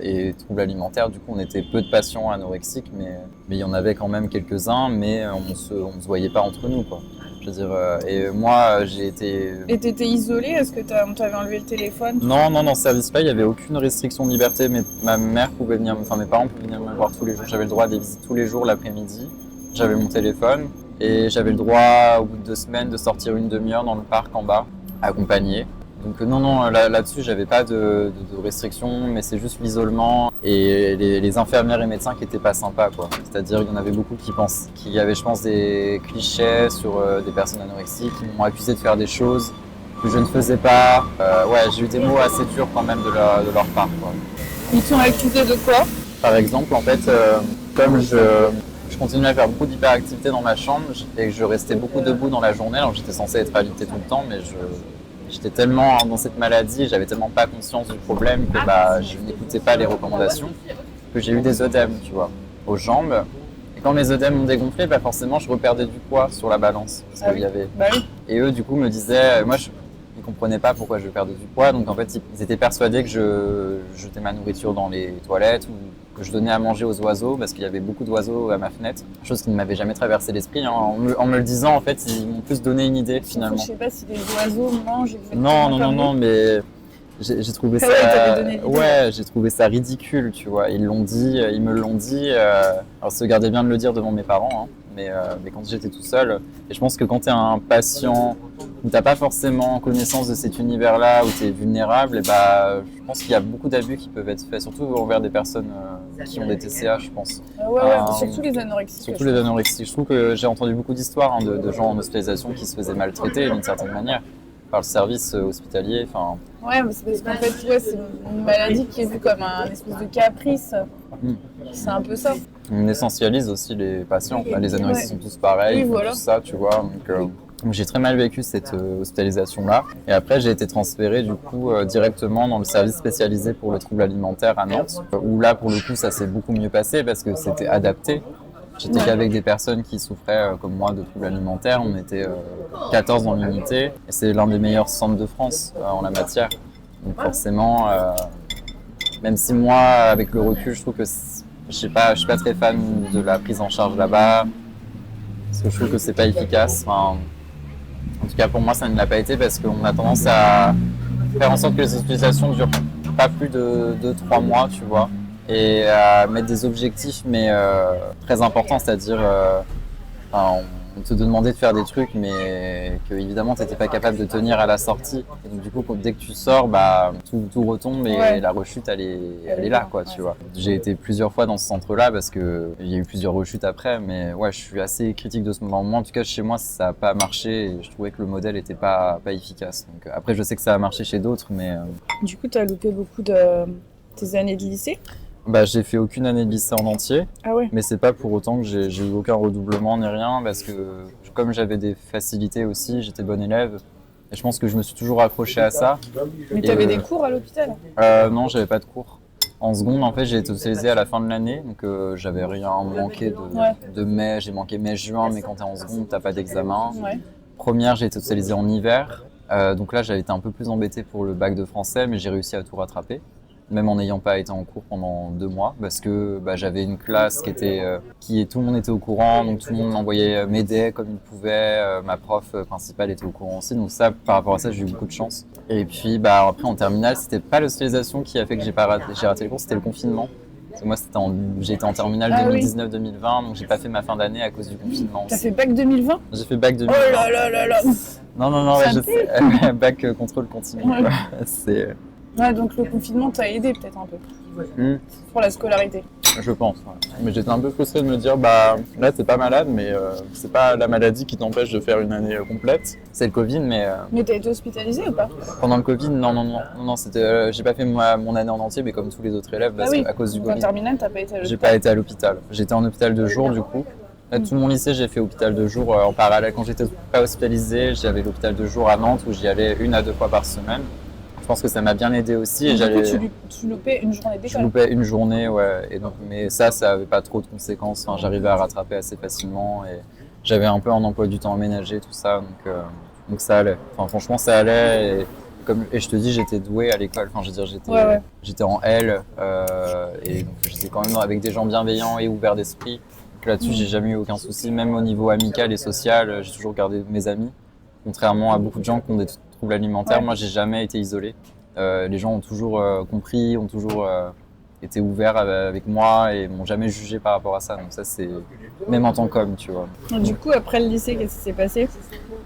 et troubles alimentaires. Du coup, on était peu de patients anorexiques, mais il y en avait quand même quelques-uns, mais on se voyait pas entre nous, quoi. Je veux dire, et moi, j'ai été... Et t'étais isolé? Est-ce que on t'avait enlevé le téléphone? Non, dans ce service-là, il n'y avait aucune restriction de liberté. Ma mère pouvait venir, mes parents pouvaient venir me voir tous les jours. J'avais le droit à des visites tous les jours l'après-midi. J'avais mon téléphone. Et j'avais le droit, au bout de 2 semaines, de sortir une demi-heure dans le parc en bas, accompagné. Donc non, là-dessus, j'avais pas de restrictions, mais c'est juste l'isolement et les infirmières et médecins qui étaient pas sympas, quoi. C'est-à-dire qu'il y en avait beaucoup qui avaient, je pense, des clichés sur des personnes anorexiques, qui m'ont accusé de faire des choses que je ne faisais pas. J'ai eu des mots assez durs quand même de leur part, quoi. Ils t'ont accusé de quoi? Par exemple, en fait, comme je continuais à faire beaucoup d'hyperactivité dans ma chambre et que je restais beaucoup debout dans la journée. Alors j'étais censé être alité tout le temps, mais j'étais tellement dans cette maladie, j'avais tellement pas conscience du problème que je n'écoutais pas les recommandations, que j'ai eu des œdèmes, tu vois, aux jambes. Et quand mes œdèmes ont dégonflé, forcément je reperdais du poids sur la balance. Parce qu'il y avait... Et eux, du coup, me disaient, ils comprenaient pas pourquoi je perdais du poids, donc en fait ils étaient persuadés que je jetais ma nourriture dans les toilettes ou que je donnais à manger aux oiseaux parce qu'il y avait beaucoup d'oiseaux à ma fenêtre, chose qui ne m'avait jamais traversé l'esprit. En me le disant, en fait, ils m'ont plus donné une idée finalement. Je sais pas si les oiseaux mangent exactement. Non, mais j'ai trouvé ça. J'ai trouvé ça ridicule, tu vois. Ils me l'ont dit. Alors, se garder bien de le dire devant mes parents, hein, mais quand j'étais tout seul, et je pense que quand tu es un patient où tu n'as pas forcément connaissance de cet univers-là, où tu es vulnérable, je pense qu'il y a beaucoup d'abus qui peuvent être faits, surtout envers des personnes qui ont des TCA, je pense. Surtout les anorexiques. Surtout les anorexiques. Je trouve que j'ai entendu beaucoup d'histoires de gens en hospitalisation qui se faisaient maltraiter d'une certaine manière par le service hospitalier. Ouais, mais c'est parce qu'en fait, c'est une maladie qui est vue comme un espèce de caprice. C'est un peu ça. On essentialise aussi les patients. Les anorexiques sont tous pareils, voilà. tout ça, tu vois. Donc, Donc j'ai très mal vécu cette hospitalisation-là. Et après, j'ai été transféré du coup directement dans le service spécialisé pour le trouble alimentaire à Nantes, où là, pour le coup, ça s'est beaucoup mieux passé parce que c'était adapté. J'étais qu'avec des personnes qui souffraient comme moi de troubles alimentaires. On était 14 dans l'unité et c'est l'un des meilleurs centres de France en la matière. Donc forcément, même si moi, avec le recul, je trouve que je suis pas très fan de la prise en charge là-bas, parce que je trouve que c'est pas efficace. Enfin, en tout cas, pour moi, ça ne l'a pas été parce qu'on a tendance à faire en sorte que les hospitalisations durent pas plus de 2-3 mois, tu vois, et à mettre des objectifs, mais très importants, c'est-à-dire, on te demandait de faire des trucs, mais que évidemment, tu n'étais pas capable de tenir à la sortie. Et donc, du coup, dès que tu sors, bah, tout retombe et la rechute, elle est là, quoi, tu vois. J'ai été plusieurs fois dans ce centre-là parce que il y a eu plusieurs rechutes après, mais ouais, je suis assez critique de ce moment. En tout cas, chez moi, ça n'a pas marché et je trouvais que le modèle n'était pas efficace. Donc, après, je sais que ça a marché chez d'autres, mais. Du coup, tu as loupé beaucoup de tes années de lycée? Bah, j'ai fait aucune année de lycée en entier, Ah ouais. mais c'est pas pour autant que j'ai eu aucun redoublement ni rien, parce que comme j'avais des facilités aussi, j'étais bon élève, et je pense que je me suis toujours accroché à ça. Mais tu avais des cours à l'hôpital? Non, j'avais pas de cours. En seconde, en fait, j'ai été hospitalisé à la fin de l'année, donc j'avais rien manqué de mai, j'ai manqué mai-juin, mais quand t'es en seconde, t'as pas d'examen. Ouais. Première, j'ai été hospitalisé en hiver, donc là, j'avais été un peu plus embêté pour le bac de français, mais j'ai réussi à tout rattraper. Même en n'ayant pas été en cours pendant 2 mois, parce que j'avais une classe tout le monde était au courant, donc tout le monde m'aidait comme il pouvait, ma prof principale était au courant aussi, donc ça, par rapport à ça, j'ai eu beaucoup de chance. Et puis après en terminale, c'était pas l'hospitalisation qui a fait que j'ai raté les cours, c'était le confinement. Parce que moi, j'ai été en terminale 2019-2020, donc j'ai pas fait ma fin d'année à cause du confinement. T'as fait bac 2020? J'ai fait bac 2020. Oh là là là là. Non, ouais, je sais. Bac contrôle continu. Ouais. C'est. Ouais, donc le confinement t'a aidé peut-être un peu pour la scolarité. Je pense, ouais. Mais j'étais un peu frustré de me dire, là t'es pas malade, mais c'est pas la maladie qui t'empêche de faire une année complète. C'est le Covid, mais... Mais t'as été hospitalisé ou pas? Pendant le Covid, non, c'était... j'ai pas fait mon année en entier, mais comme tous les autres élèves, à cause du Covid. En terminale, t'as pas été à l'hôpital? J'ai pas été à l'hôpital. J'étais en hôpital de jour, du coup. Là, tout mon lycée, j'ai fait hôpital de jour en parallèle. Quand j'étais pas hospitalisé, j'avais l'hôpital de jour à Nantes, où j'y allais 1 à 2 fois par semaine. Je pense que ça m'a bien aidé aussi. Et du coup, tu loupais une journée d'école? Je loupais une journée, ouais. Et donc, mais ça avait pas trop de conséquences. Enfin, j'arrivais à rattraper assez facilement et j'avais un peu un emploi du temps aménagé, tout ça. Donc ça allait. Enfin, franchement, ça allait. Et je te dis, j'étais doué à l'école. Enfin, je veux dire, j'étais en L et donc j'étais quand même avec des gens bienveillants et ouverts d'esprit. Donc là-dessus, j'ai jamais eu aucun souci. Même au niveau amical et social, j'ai toujours gardé mes amis. Contrairement à beaucoup de gens qui ont des troubles alimentaires, moi j'ai jamais été isolé. Les gens ont toujours compris, ont toujours été ouverts avec moi et m'ont jamais jugé par rapport à ça. Donc ça c'est même en tant qu'homme, tu vois. Et du coup, après le lycée, qu'est-ce qui s'est passé?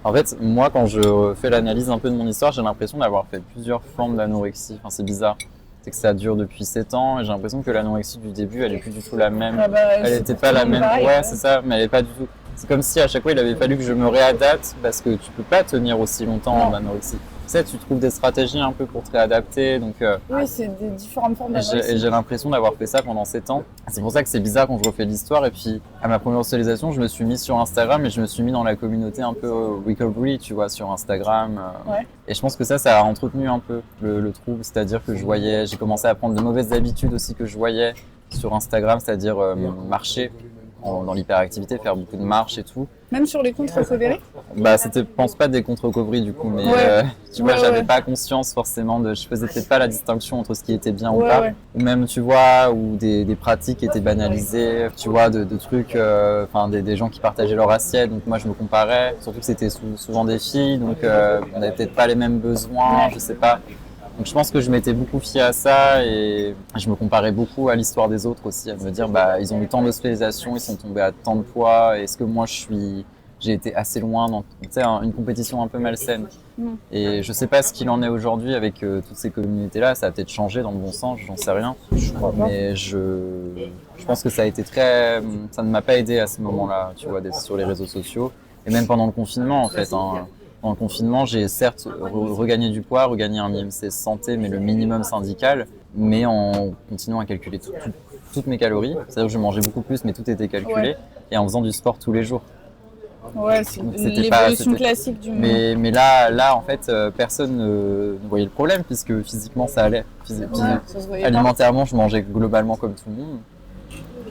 En fait, moi quand je fais l'analyse un peu de mon histoire, j'ai l'impression d'avoir fait plusieurs formes d'anorexie. Enfin c'est bizarre. C'est que ça dure depuis 7 ans et j'ai l'impression que l'anorexie du début, elle est plus du tout la même. Elle n'était pas la même. Pareil, ouais, c'est ça, mais elle est pas du tout. C'est comme si à chaque fois il avait fallu que je me réadapte parce que tu peux pas tenir aussi longtemps en anorexie. Tu sais, tu trouves des stratégies un peu pour te réadapter. Donc, oui, c'est des différentes formes d'anorexie. Et j'ai l'impression d'avoir fait ça pendant 7 ans. C'est pour ça que c'est bizarre quand je refais l'histoire. Et puis à ma première hospitalisation, je me suis mis sur Instagram et je me suis mis dans la communauté un peu recovery, tu vois, sur Instagram. Ouais. Et je pense que ça a entretenu un peu le trouble. C'est-à-dire que j'ai commencé à prendre de mauvaises habitudes aussi que je voyais sur Instagram, c'est-à-dire marcher dans l'hyperactivité, faire beaucoup de marches et tout. Même sur les comptes recovery? C'était, je pense pas des comptes recovery du coup, mais tu vois, j'avais pas conscience forcément je faisais peut-être pas la distinction entre ce qui était bien ou pas. Ouais. Ou même, tu vois, ou des pratiques étaient banalisées, tu vois, de trucs, des gens qui partageaient leur assiette, donc moi je me comparais, surtout que c'était souvent des filles, donc on n'avait peut-être pas les mêmes besoins, je sais pas. Donc je pense que je m'étais beaucoup fié à ça et je me comparais beaucoup à l'histoire des autres aussi, à me dire ils ont eu tant d'hospitalisation, ils sont tombés à tant de poids, est-ce que moi j'ai été assez loin dans une compétition un peu malsaine. Et je sais pas ce qu'il en est aujourd'hui avec toutes ces communautés-là, ça a peut-être changé dans le bon sens, j'en sais rien. Mais je pense que ça ne m'a pas aidé à ce moment-là, tu vois, d'être sur les réseaux sociaux. Et même pendant le confinement en fait. Dans le confinement, j'ai certes regagné du poids, regagné un IMC santé, mais le minimum syndical, mais en continuant à calculer toutes mes calories. C'est-à-dire que je mangeais beaucoup plus, mais tout était calculé, et en faisant du sport tous les jours. Ouais, c'est Donc, c'était l'évolution c'était- classique du monde. Mais là, en fait, personne ne voyait le problème puisque physiquement ça allait. Ouais, ça se voyait pas. Alimentairement, je mangeais globalement comme tout le monde.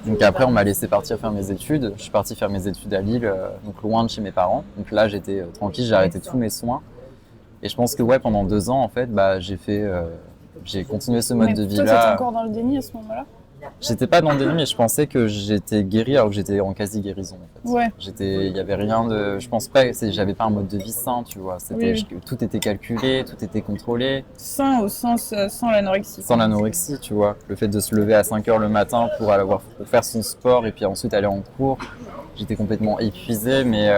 Donc après, on m'a laissé partir faire mes études. Je suis parti faire mes études à Lille, donc loin de chez mes parents. Donc là, j'étais tranquille, j'ai arrêté tous mes soins. Et je pense que ouais, pendant 2 ans, en fait, j'ai continué ce mode Mais de toi, t'étais vie-là. encore dans le déni à ce moment-là? J'étais pas dans le déni, mais je pensais que j'étais guéri alors que j'étais en quasi-guérison. En fait. Ouais. Il y avait rien de, je pense pas, j'avais pas un mode de vie sain, tu vois. Oui. Tout était calculé, tout était contrôlé. Sain au sens sans l'anorexie. Sans l'anorexie, tu vois. Le fait de se lever à 5 heures le matin pour faire son sport et puis ensuite aller en cours. J'étais complètement épuisé, mais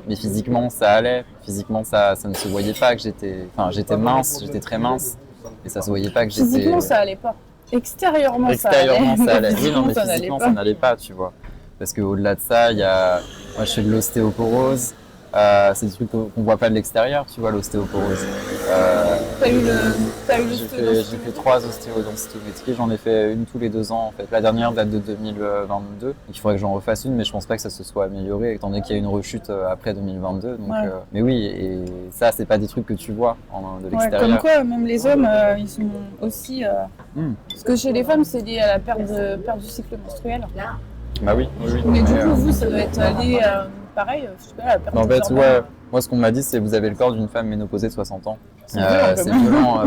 mais physiquement ça allait. Physiquement ça ne se voyait pas que j'étais mince, j'étais très mince. Et ça se voyait pas que j'étais. Physiquement, ça allait pas. Extérieurement, Extérieurement, ça allait. Oui, non, mais ça physiquement, ça n'allait pas, tu vois. Parce qu'au-delà de ça, moi, je fais de l'ostéoporose. C'est des trucs qu'on voit pas de l'extérieur, tu vois, l'ostéoporose. T'as eu le J'ai fait 3 ostéodensitométries, j'en ai fait une tous les 2 ans, en fait. La dernière date de 2022. Il faudrait que j'en refasse une, mais je pense pas que ça se soit amélioré, étant donné qu'il y a eu une rechute après 2022. Donc, Ouais. Mais oui, et ça, c'est pas des trucs que tu vois de Ouais, l'extérieur. comme quoi, même les hommes, ils sont aussi. Parce que chez les femmes, c'est lié à la perte du cycle menstruel. Bah oui, oui. Mais du Mais, coup, vous, ça doit être lié pareil, je sais pas, à la perte en des fait, hormones. ouais, moi ce qu'on m'a dit, c'est que vous avez le corps d'une femme ménopausée de 60 ans. C'est violent, quand C'est même. violent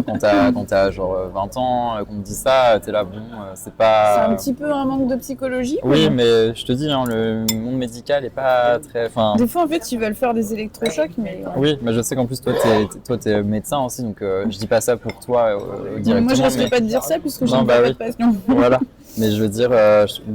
quand t'as genre 20 ans, qu'on te dit ça, t'es là, bon, c'est C'est pas. un petit peu un manque de psychologie. Oui, ou- mais je te dis, hein, le monde médical est pas très. Enfin, Des fois, en fait, ils veulent faire des électrochocs, mais. oui, mais je sais qu'en plus, toi, t'es médecin aussi, donc je dis pas ça pour toi directement. Moi, je risque mais- pas de dire ça puisque j'ai Non, bah pas oui. de passion. Voilà. Mais je veux dire,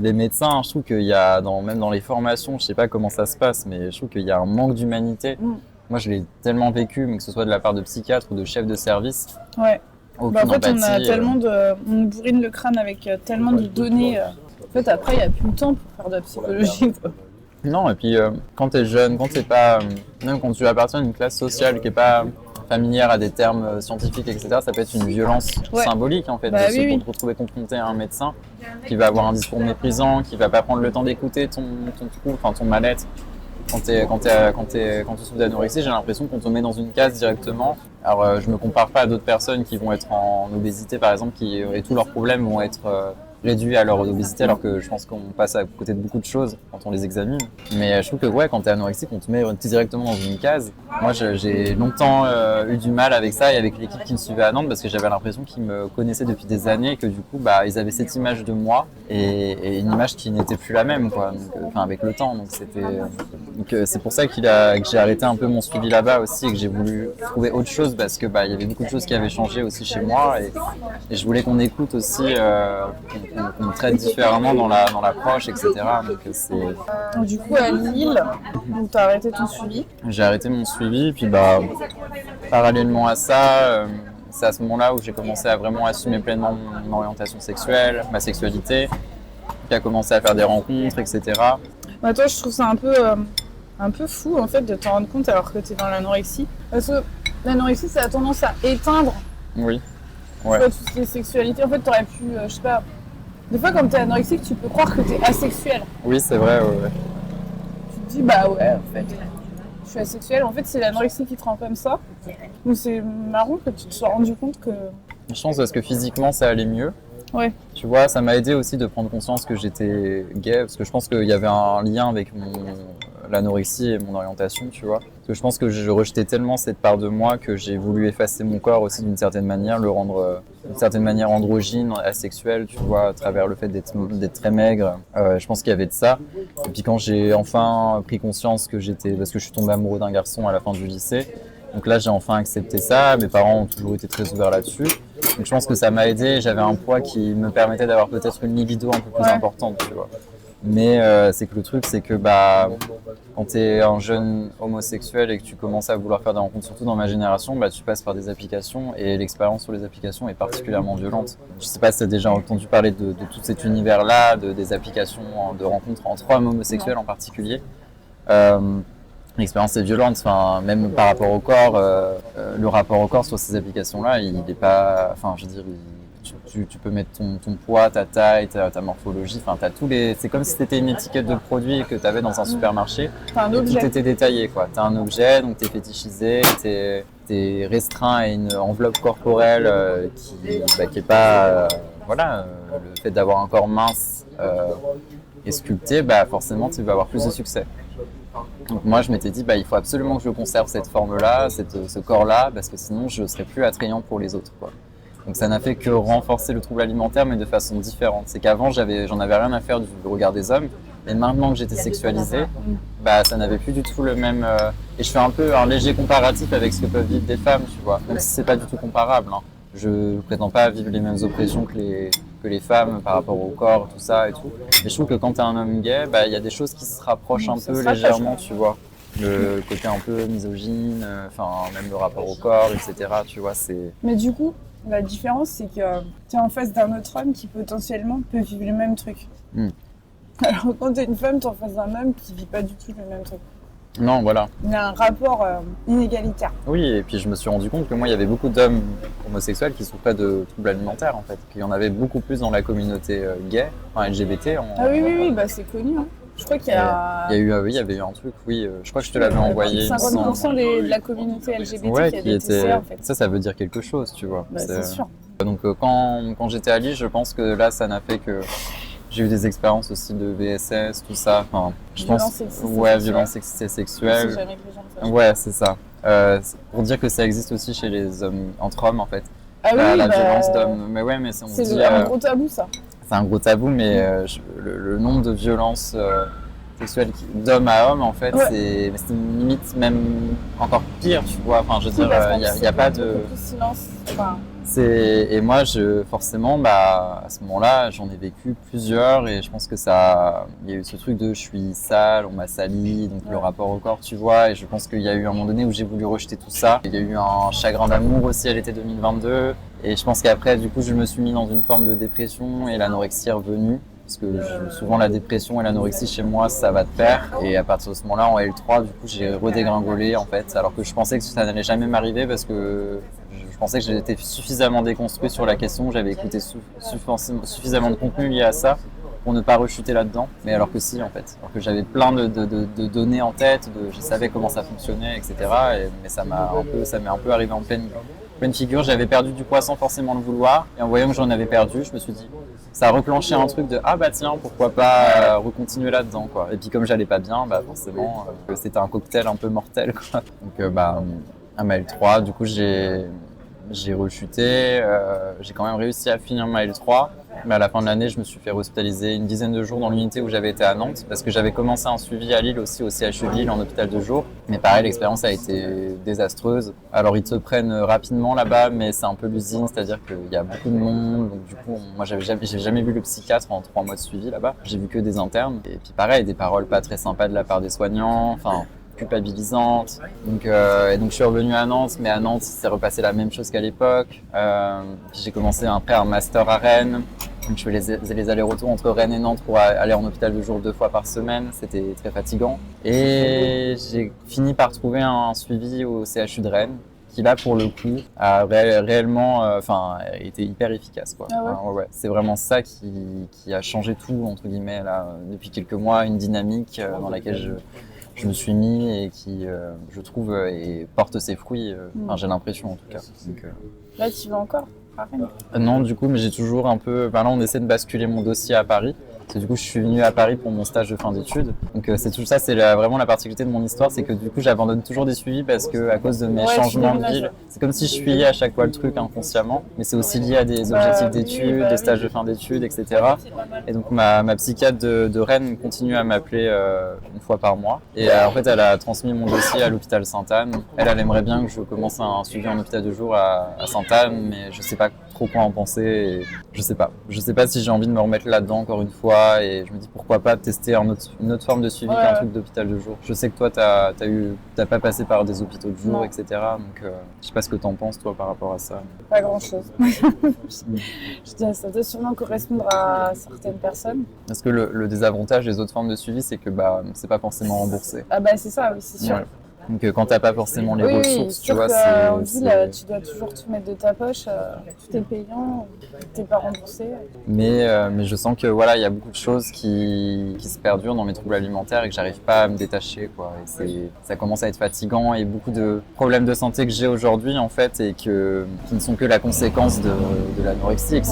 les médecins, je trouve qu'il y a, même dans les formations, je sais pas comment ça se passe, mais je trouve qu'il y a un manque d'humanité. Mm. Moi, je l'ai tellement vécu, mais que ce soit de la part de psychiatres ou de chefs de service, Ouais. aucune Bah, en fait, on a empathie. tellement on nous bourrine le crâne avec tellement de données. En fait, après, il n'y a plus le temps pour faire de la psychologie. Quoi. Non, et puis quand t'es jeune, quand t'es pas, même quand tu appartiens à une classe sociale qui est pas familière à des termes scientifiques, etc., ça peut être une violence Ouais. symbolique en fait, Bah de oui, te retrouver confronté à un médecin qui va avoir un discours méprisant, qui va pas prendre le temps d'écouter ton trouble, enfin ton mal-être. Quand tu souffres d'anorexie, j'ai l'impression qu'on te met dans une case directement. Alors je me compare pas à d'autres personnes qui vont être en obésité par exemple, et tous leurs problèmes vont être réduits à leur obésité, alors que je pense qu'on passe à côté de beaucoup de choses quand on les examine. Mais je trouve que ouais, quand t'es anorexique, on te met directement dans une case. Moi, j'ai longtemps eu du mal avec ça et avec l'équipe qui me suivait à Nantes, parce que j'avais l'impression qu'ils me connaissaient depuis des années et que du coup, ils avaient cette image de moi et une image qui n'était plus la même, quoi. Donc, avec le temps. Donc c'est pour ça que j'ai arrêté un peu mon suivi là-bas aussi et que j'ai voulu trouver autre chose, parce que il y avait beaucoup de choses qui avaient changé aussi chez moi et je voulais qu'on écoute aussi, qu'on me traite différemment dans l'approche, etc. Donc Donc, du coup, à Lille, tu as arrêté ton suivi. j'ai arrêté mon suivi, puis parallèlement à ça, c'est à ce moment-là où j'ai commencé à vraiment assumer pleinement mon orientation sexuelle, ma sexualité, puis à commencer à faire des rencontres, etc. Bah, toi, je trouve ça un peu fou en fait de t'en rendre compte alors que tu es dans l'anorexie. Parce que l'anorexie, ça a tendance à éteindre Oui. tu vois, toutes les sexualités. En fait, tu aurais pu, je sais pas. Des fois, quand tu es anorexique, tu peux croire que tu es asexuel. Oui, c'est vrai, ouais. Tu te dis, bah ouais, en fait, je suis asexuel. En fait, c'est l'anorexie qui te rend comme ça. Donc, c'est marrant que tu te sois rendu compte que. Je pense parce que physiquement, ça allait mieux. Ouais. Tu vois, ça m'a aidé aussi de prendre conscience que j'étais gay, parce que je pense qu'il y avait un lien avec l'anorexie et mon orientation, tu vois. Parce que je pense que je rejetais tellement cette part de moi que j'ai voulu effacer mon corps aussi d'une certaine manière, le rendre d'une certaine manière androgyne, asexuel, tu vois, à travers le fait d'être très maigre. Je pense qu'il y avait de ça. Et puis quand j'ai enfin pris conscience que parce que je suis tombé amoureux d'un garçon à la fin du lycée, donc là j'ai enfin accepté ça, mes parents ont toujours été très ouverts là-dessus. Donc je pense que ça m'a aidé, j'avais un poids qui me permettait d'avoir peut-être une libido un peu plus importante, tu vois. Mais c'est que le truc, c'est que quand tu es un jeune homosexuel et que tu commences à vouloir faire des rencontres, surtout dans ma génération, tu passes par des applications et l'expérience sur les applications est particulièrement violente. Je sais pas si tu as déjà entendu parler de tout cet univers-là, des applications de rencontres entre hommes homosexuels en particulier. L'expérience est violente, enfin, même par rapport au corps, le rapport au corps sur ces applications-là, il n'est pas, enfin, je veux dire, tu peux mettre ton poids, ta taille, ta morphologie, enfin t'as tous les. C'est comme si c'était une étiquette de produit que tu avais dans un supermarché. T'as un objet. Tout était détaillé, quoi. T'as un objet, donc t'es fétichisé, t'es restreint à une enveloppe corporelle qui est pas, le fait d'avoir un corps mince et sculpté, bah forcément tu vas avoir plus de succès. Donc moi je m'étais dit il faut absolument que je conserve cette forme-là, ce corps-là, parce que sinon je serais plus attrayant pour les autres, quoi. Donc ça n'a fait que renforcer le trouble alimentaire, mais de façon différente. C'est qu'avant j'en avais rien à faire du regard des hommes, et maintenant que j'étais sexualisé, ça n'avait plus du tout le même. Et je fais un peu un léger comparatif avec ce que peuvent vivre des femmes, tu vois, même si c'est pas du tout comparable. Hein. Je ne prétends pas vivre les mêmes oppressions que les femmes par rapport au corps, tout ça et tout. Mais je trouve que quand tu es un homme gay, y a des choses qui se rapprochent un peu légèrement, tu vois. Le côté un peu misogyne, même le rapport au corps, etc. Tu vois, c'est. Mais du coup, la différence, c'est que tu es en face d'un autre homme qui potentiellement peut vivre le même truc. Alors quand tu es une femme, tu es en face d'un homme qui vit pas du tout le même truc. Non, voilà. Il y a un rapport inégalitaire. Oui, et puis je me suis rendu compte que moi, il y avait beaucoup d'hommes homosexuels qui souffraient de troubles alimentaires, en fait. Qu'il y en avait beaucoup plus dans la communauté gay, LGBT. Oui, c'est connu. Hein. Je crois qu'il y a... Il y avait eu un truc, oui. Je crois que je te l'avais envoyé. 50% de la communauté LGBT qui était en fait. Ça veut dire quelque chose, tu vois. C'est sûr. Donc quand j'étais à Lille, je pense que là, ça n'a fait que... J'ai eu des expériences aussi de VSS, tout ça. Violence sexuelle. C'est jamais que les gens le sachent. Ouais, c'est ça. Pour dire que ça existe aussi chez les hommes, entre hommes, en fait. La violence d'hommes. Mais ouais, mais c'est un gros tabou, ça. C'est un gros tabou, mais le nombre de violences sexuelles d'homme à homme, en fait, c'est limite même encore pire, tu vois. Enfin, je veux dire, il n'y a pas de... Beaucoup de silence. Et moi, forcément, à ce moment-là, j'en ai vécu plusieurs et je pense que il y a eu ce truc de je suis sale, on m'a sali, donc le rapport au corps, tu vois. Et je pense qu'il y a eu un moment donné où j'ai voulu rejeter tout ça. Il y a eu un chagrin d'amour aussi à l'été 2022. Et je pense qu'après, du coup, je me suis mis dans une forme de dépression et l'anorexie est revenue. Parce que souvent la dépression et l'anorexie chez moi ça va de pair et à partir de ce moment-là en L3 du coup j'ai redégringolé en fait alors que je pensais que ça n'allait jamais m'arriver parce que je pensais que j'étais suffisamment déconstruit sur la question, j'avais écouté suffisamment de contenu lié à ça pour ne pas rechuter là-dedans, mais alors que si en fait, alors que j'avais plein de données en tête, je savais comment ça fonctionnait etc. Mais ça m'est un peu arrivé en pleine figure, j'avais perdu du poids sans forcément le vouloir et en voyant que j'en avais perdu, je me suis dit ça a reclenché un truc de tiens pourquoi pas recontinuer là-dedans quoi. Et puis comme j'allais pas bien, forcément c'était un cocktail un peu mortel quoi. Donc à ma L3 du coup j'ai rechuté, j'ai quand même réussi à finir ma L3, mais à la fin de l'année je me suis fait hospitaliser une dizaine de jours dans l'unité où j'avais été à Nantes parce que j'avais commencé un suivi à Lille aussi au CHU de Lille en hôpital de jour, mais pareil l'expérience a été désastreuse. Alors ils te prennent rapidement là-bas mais c'est un peu l'usine, c'est-à-dire qu'il y a beaucoup de monde, donc du coup moi j'ai jamais vu le psychiatre en 3 mois de suivi là-bas, j'ai vu que des internes et puis pareil des paroles pas très sympas de la part des soignants, culpabilisante. Donc je suis revenu à Nantes, mais à Nantes, c'est repassé la même chose qu'à l'époque. J'ai commencé après un master à Rennes. Donc je fais les allers-retours entre Rennes et Nantes pour aller en hôpital de jour 2 fois par semaine. C'était très fatigant. Et j'ai fini par trouver un suivi au CHU de Rennes, qui là pour le coup a réellement été hyper efficace quoi. Ouais. C'est vraiment ça qui a changé tout entre guillemets là depuis quelques mois, une dynamique dans laquelle je me suis mis et qui, je trouve, porte ses fruits. J'ai l'impression en tout cas. Donc, là, tu vas encore à Rennes ? Non, du coup, mais j'ai toujours un peu... là, on essaie de basculer mon dossier à Paris. Parce que du coup, je suis venu à Paris pour mon stage de fin d'études. Donc, c'est tout ça, c'est vraiment la particularité de mon histoire, c'est que du coup, j'abandonne toujours des suivis parce que à cause de mes changements de ville, c'est comme si je fuyais à chaque fois le truc inconsciemment. Mais c'est aussi lié à des objectifs d'études, des stages de fin d'études, etc. Et donc, ma psychiatre de Rennes continue à m'appeler une fois par mois. Et en fait, elle a transmis mon dossier à l'hôpital Sainte-Anne. Elle aimerait bien que je commence un suivi en hôpital de jour à Sainte-Anne, mais je sais pas trop quoi en penser. Et je sais pas si j'ai envie de me remettre là-dedans encore une fois. Et je me dis pourquoi pas tester une autre forme de suivi qu'un truc d'hôpital de jour. Je sais que toi t'as pas passé par des hôpitaux de jour, etc. Donc je sais pas ce que t'en penses toi par rapport à ça. Pas grand chose. Je dis ça doit sûrement correspondre à certaines personnes. Parce que le désavantage des autres formes de suivi c'est que c'est pas forcément remboursé. C'est ça, oui c'est sûr. Ouais. Donc quand t'as pas forcément les Oui, ressources, tu vois, en ville, tu dois toujours tout mettre de ta poche, tout est payant, t'es pas remboursé. Mais je sens que voilà, il y a beaucoup de choses qui se perdurent dans mes troubles alimentaires et que j'arrive pas à me détacher, quoi. Et ça commence à être fatigant et beaucoup de problèmes de santé que j'ai aujourd'hui, en fait, et qui ne sont que la conséquence de l'anorexie, et qui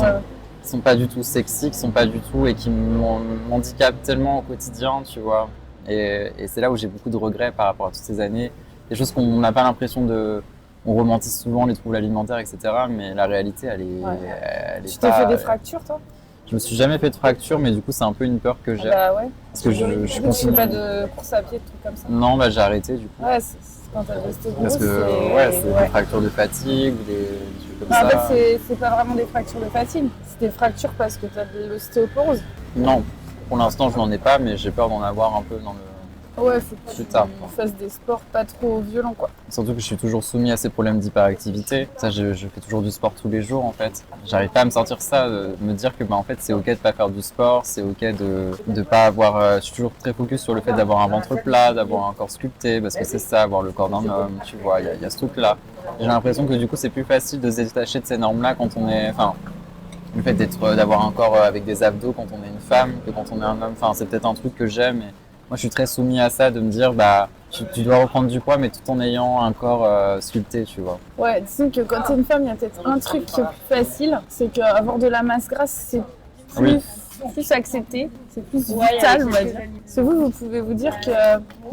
sont pas du tout sexy, qui sont pas du tout, et qui m'handicapent tellement au quotidien, tu vois. Et c'est là où j'ai beaucoup de regrets par rapport à toutes ces années. Des choses qu'on n'a pas l'impression de... On romantise souvent les troubles alimentaires, etc. Mais la réalité, elle est Tu pas... t'es fait des fractures, toi? Je me suis jamais fait de fracture, mais du coup, c'est un peu une peur que j'ai. Bah ouais. Parce que je Tu continue. fais pas de course à pied, de trucs comme ça? Non, bah j'ai arrêté du coup. Ouais, quand t'as resté gros, Parce que c'est des fractures de fatigue ou des trucs comme En ça. fait, c'est pas vraiment des fractures de fatigue. C'est des fractures parce que t'as de l'ostéoporose. Non, pour l'instant, je n'en ai pas, mais j'ai peur d'en avoir un peu dans le... Ouais, faut que Plus tard. tu fasses des sports pas trop violents, quoi. Surtout que je suis toujours soumis à ces problèmes d'hyperactivité. Ça, je fais toujours du sport tous les jours, en fait. J'arrive pas à me sortir ça, de me dire que, en fait, c'est ok de pas faire du sport, c'est ok de pas avoir... je suis toujours très focus sur le fait d'avoir un ventre plat, d'avoir un corps sculpté, parce que c'est ça, avoir le corps d'un homme, tu vois, il y a ce truc-là. J'ai l'impression que, du coup, c'est plus facile de se détacher de ces normes-là quand on est... Enfin, le fait d'avoir un corps avec des abdos quand on est une femme que quand on est un homme. Enfin, c'est peut-être un truc que j'aime, mais moi, je suis très soumis à ça, de me dire, bah, tu dois reprendre du poids, mais tout en ayant un corps sculpté, tu vois. Ouais, disons que quand t'es une femme, il y a peut-être un truc qui est plus facile, c'est qu'avoir de la masse grasse, c'est plus accepté, c'est plus vital, on va dire. Parce que vous pouvez vous dire que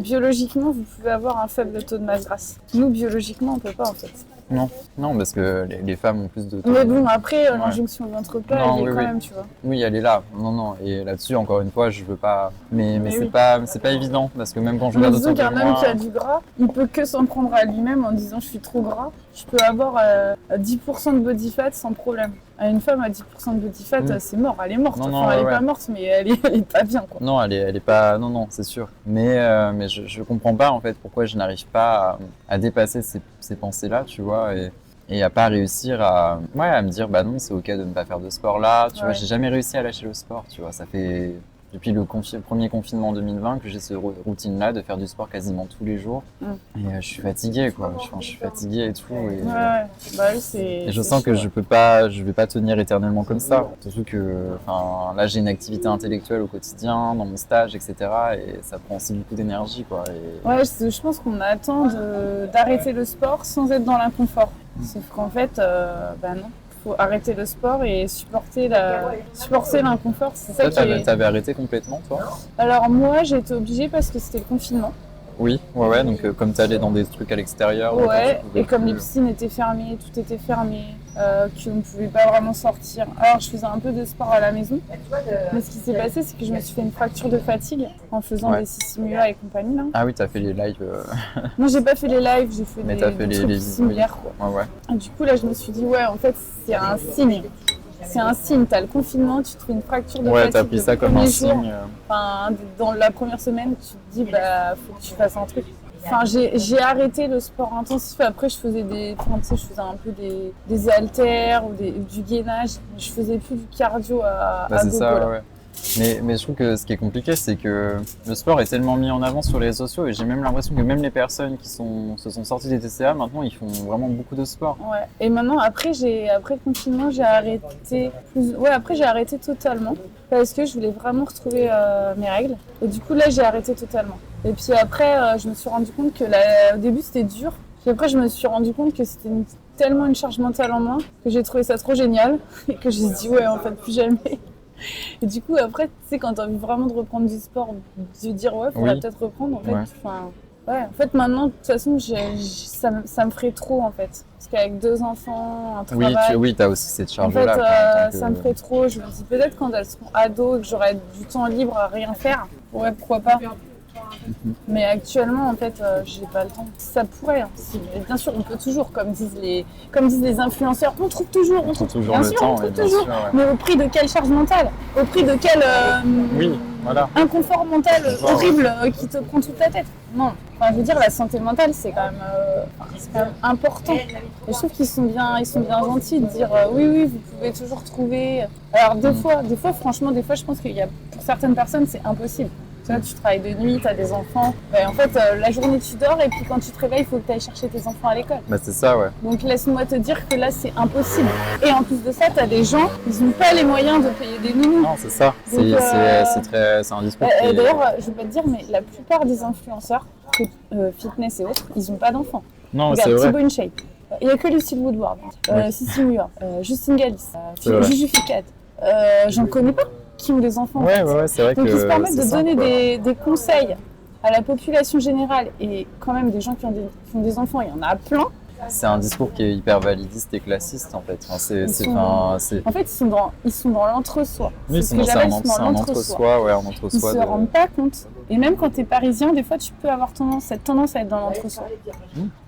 biologiquement, vous pouvez avoir un faible taux de masse grasse. Nous, biologiquement, on peut pas, en fait. Non, parce que les femmes ont plus de... Mais bon, après, l'injonction ventre plat, elle y est quand même, tu vois. Oui, elle est là. Non. Et là-dessus, encore une fois, je veux pas... Mais Mais c'est pas évident, parce que même quand je regarde autour disons de qu'un homme moi... qui a du gras, il peut que s'en prendre à lui-même en disant « je suis trop gras ». Je peux avoir 10% de body fat sans problème. Une femme à 10% de body fat, c'est mort, elle est morte. Elle est pas morte, mais elle est pas bien, quoi. Non, elle est pas... Non, c'est sûr. Mais je comprends pas, en fait, pourquoi je n'arrive pas à dépasser ces pensées-là, tu vois, et à pas réussir à me dire, bah non, c'est ok de ne pas faire de sport là, tu vois. J'ai jamais réussi à lâcher le sport, tu vois. Ça fait depuis le premier confinement en 2020 que j'ai cette routine-là de faire du sport quasiment tous les jours. Et je suis fatigué, quoi. Je suis fatigué et tout. Bah oui, et je sens que je vais pas tenir éternellement comme ça. Surtout que, là, j'ai une activité intellectuelle au quotidien, dans mon stage, etc. Et ça prend aussi beaucoup d'énergie, quoi. Ouais, je pense qu'on attend d'arrêter le sport sans être dans l'inconfort. Sauf qu'en fait, bah non. Faut arrêter le sport et supporter l'inconfort. C'est ça T'avais arrêté complètement, toi? Alors moi, j'ai été obligée parce que c'était le confinement. Oui, ouais, donc comme t'allais dans des trucs à l'extérieur. Ouais, et comme les piscines étaient fermées, tout était fermé, qu'on ne pouvait pas vraiment sortir. Alors je faisais un peu de sport à la maison, mais ce qui s'est passé, c'est que je me suis fait une fracture de fatigue en faisant des Sissimua et compagnie, là. Ah oui, t'as fait les lives. Non, j'ai pas fait les lives, j'ai fait des trucs similaires, quoi. Ouais. Et du coup, là, je me suis dit, ouais, en fait, c'est un signe. C'est un signe, t'as le confinement, tu te fais une fracture de fatigue. Ouais, t'as pris ça comme un signe. Enfin, dans la première semaine, tu te dis, bah, faut que tu fasses un truc. Enfin, j'ai arrêté le sport intensif. Après, je faisais je faisais un peu des haltères ou du gainage. Je faisais plus du cardio à c'est gogo, ça, là. ouais. Mais je trouve que ce qui est compliqué, c'est que le sport est tellement mis en avant sur les réseaux sociaux et j'ai même l'impression que même les personnes qui se sont sorties des TCA, maintenant, ils font vraiment beaucoup de sport. Ouais. Et maintenant, après le confinement, j'ai arrêté après, j'ai arrêté totalement parce que je voulais vraiment retrouver mes règles. Et du coup, là, j'ai arrêté totalement. Et puis après, je me suis rendu compte que au début, c'était dur. Puis après, je me suis rendu compte que c'était tellement une charge mentale en moins que j'ai trouvé ça trop génial et que j'ai dit, ouais, en fait, plus jamais. Et du coup, après, tu sais, quand t'as envie vraiment de reprendre du sport, de dire, ouais, faudrait peut-être reprendre, en fait. En fait, maintenant, de toute façon, ça me ferait trop, en fait. Parce qu'avec 2 enfants, un travail... Oui, t'as aussi cette charge-là. En fait, ça me ferait trop. Je me dis, peut-être quand elles seront ados et que j'aurai du temps libre à rien faire, ouais, pourquoi pas. Mais actuellement, en fait, j'ai pas le temps. Ça pourrait, hein. Bien sûr, on peut toujours, comme disent les influenceurs, on trouve toujours bien le sûr, temps, on trouve toujours. Sûr, ouais. Mais au prix de quelle charge mentale? Au prix de quel inconfort mental horrible qui te prend toute la tête? Non. Enfin, je veux dire, la santé mentale, c'est quand même important. Et je trouve qu'ils sont bien gentils de dire oui, vous pouvez toujours trouver. Alors des fois, franchement, je pense qu'il y a pour certaines personnes, c'est impossible. Toi, tu travailles de nuit, tu as des enfants. En fait, la journée, tu dors et puis quand tu te réveilles, il faut que tu ailles chercher tes enfants à l'école. Bah c'est ça, ouais. Donc laisse-moi te dire que là, c'est impossible. Et en plus de ça, tu as des gens, ils n'ont pas les moyens de payer des nounous. Non, c'est ça. Donc, C'est un discours qui est... D'ailleurs, je vais pas te dire, mais la plupart des influenceurs, fitness et autres, ils n'ont pas d'enfants. Non, Regarde, c'est vrai. Thibaut InShape. Il n'y a que Lucille Woodward, Sissi Muir, Justine Galis, Juju Ficad. J'en connais pas qui ont des enfants. Ouais, c'est vrai que... Donc ils se permettent de c'est donner simple, des conseils à la population générale et quand même des gens qui ont des enfants, il y en a plein. C'est un discours qui est hyper validiste et classiste en fait. Enfin, En fait, ils sont dans l'entre-soi. Oui, C'est ce que j'appelle, ils sont dans l'entre-soi. entre-soi, ouais, un Ils entre-soi. se rendent pas compte. Et même quand tu es parisien, des fois, tu peux avoir cette tendance à être dans l'entre-soi.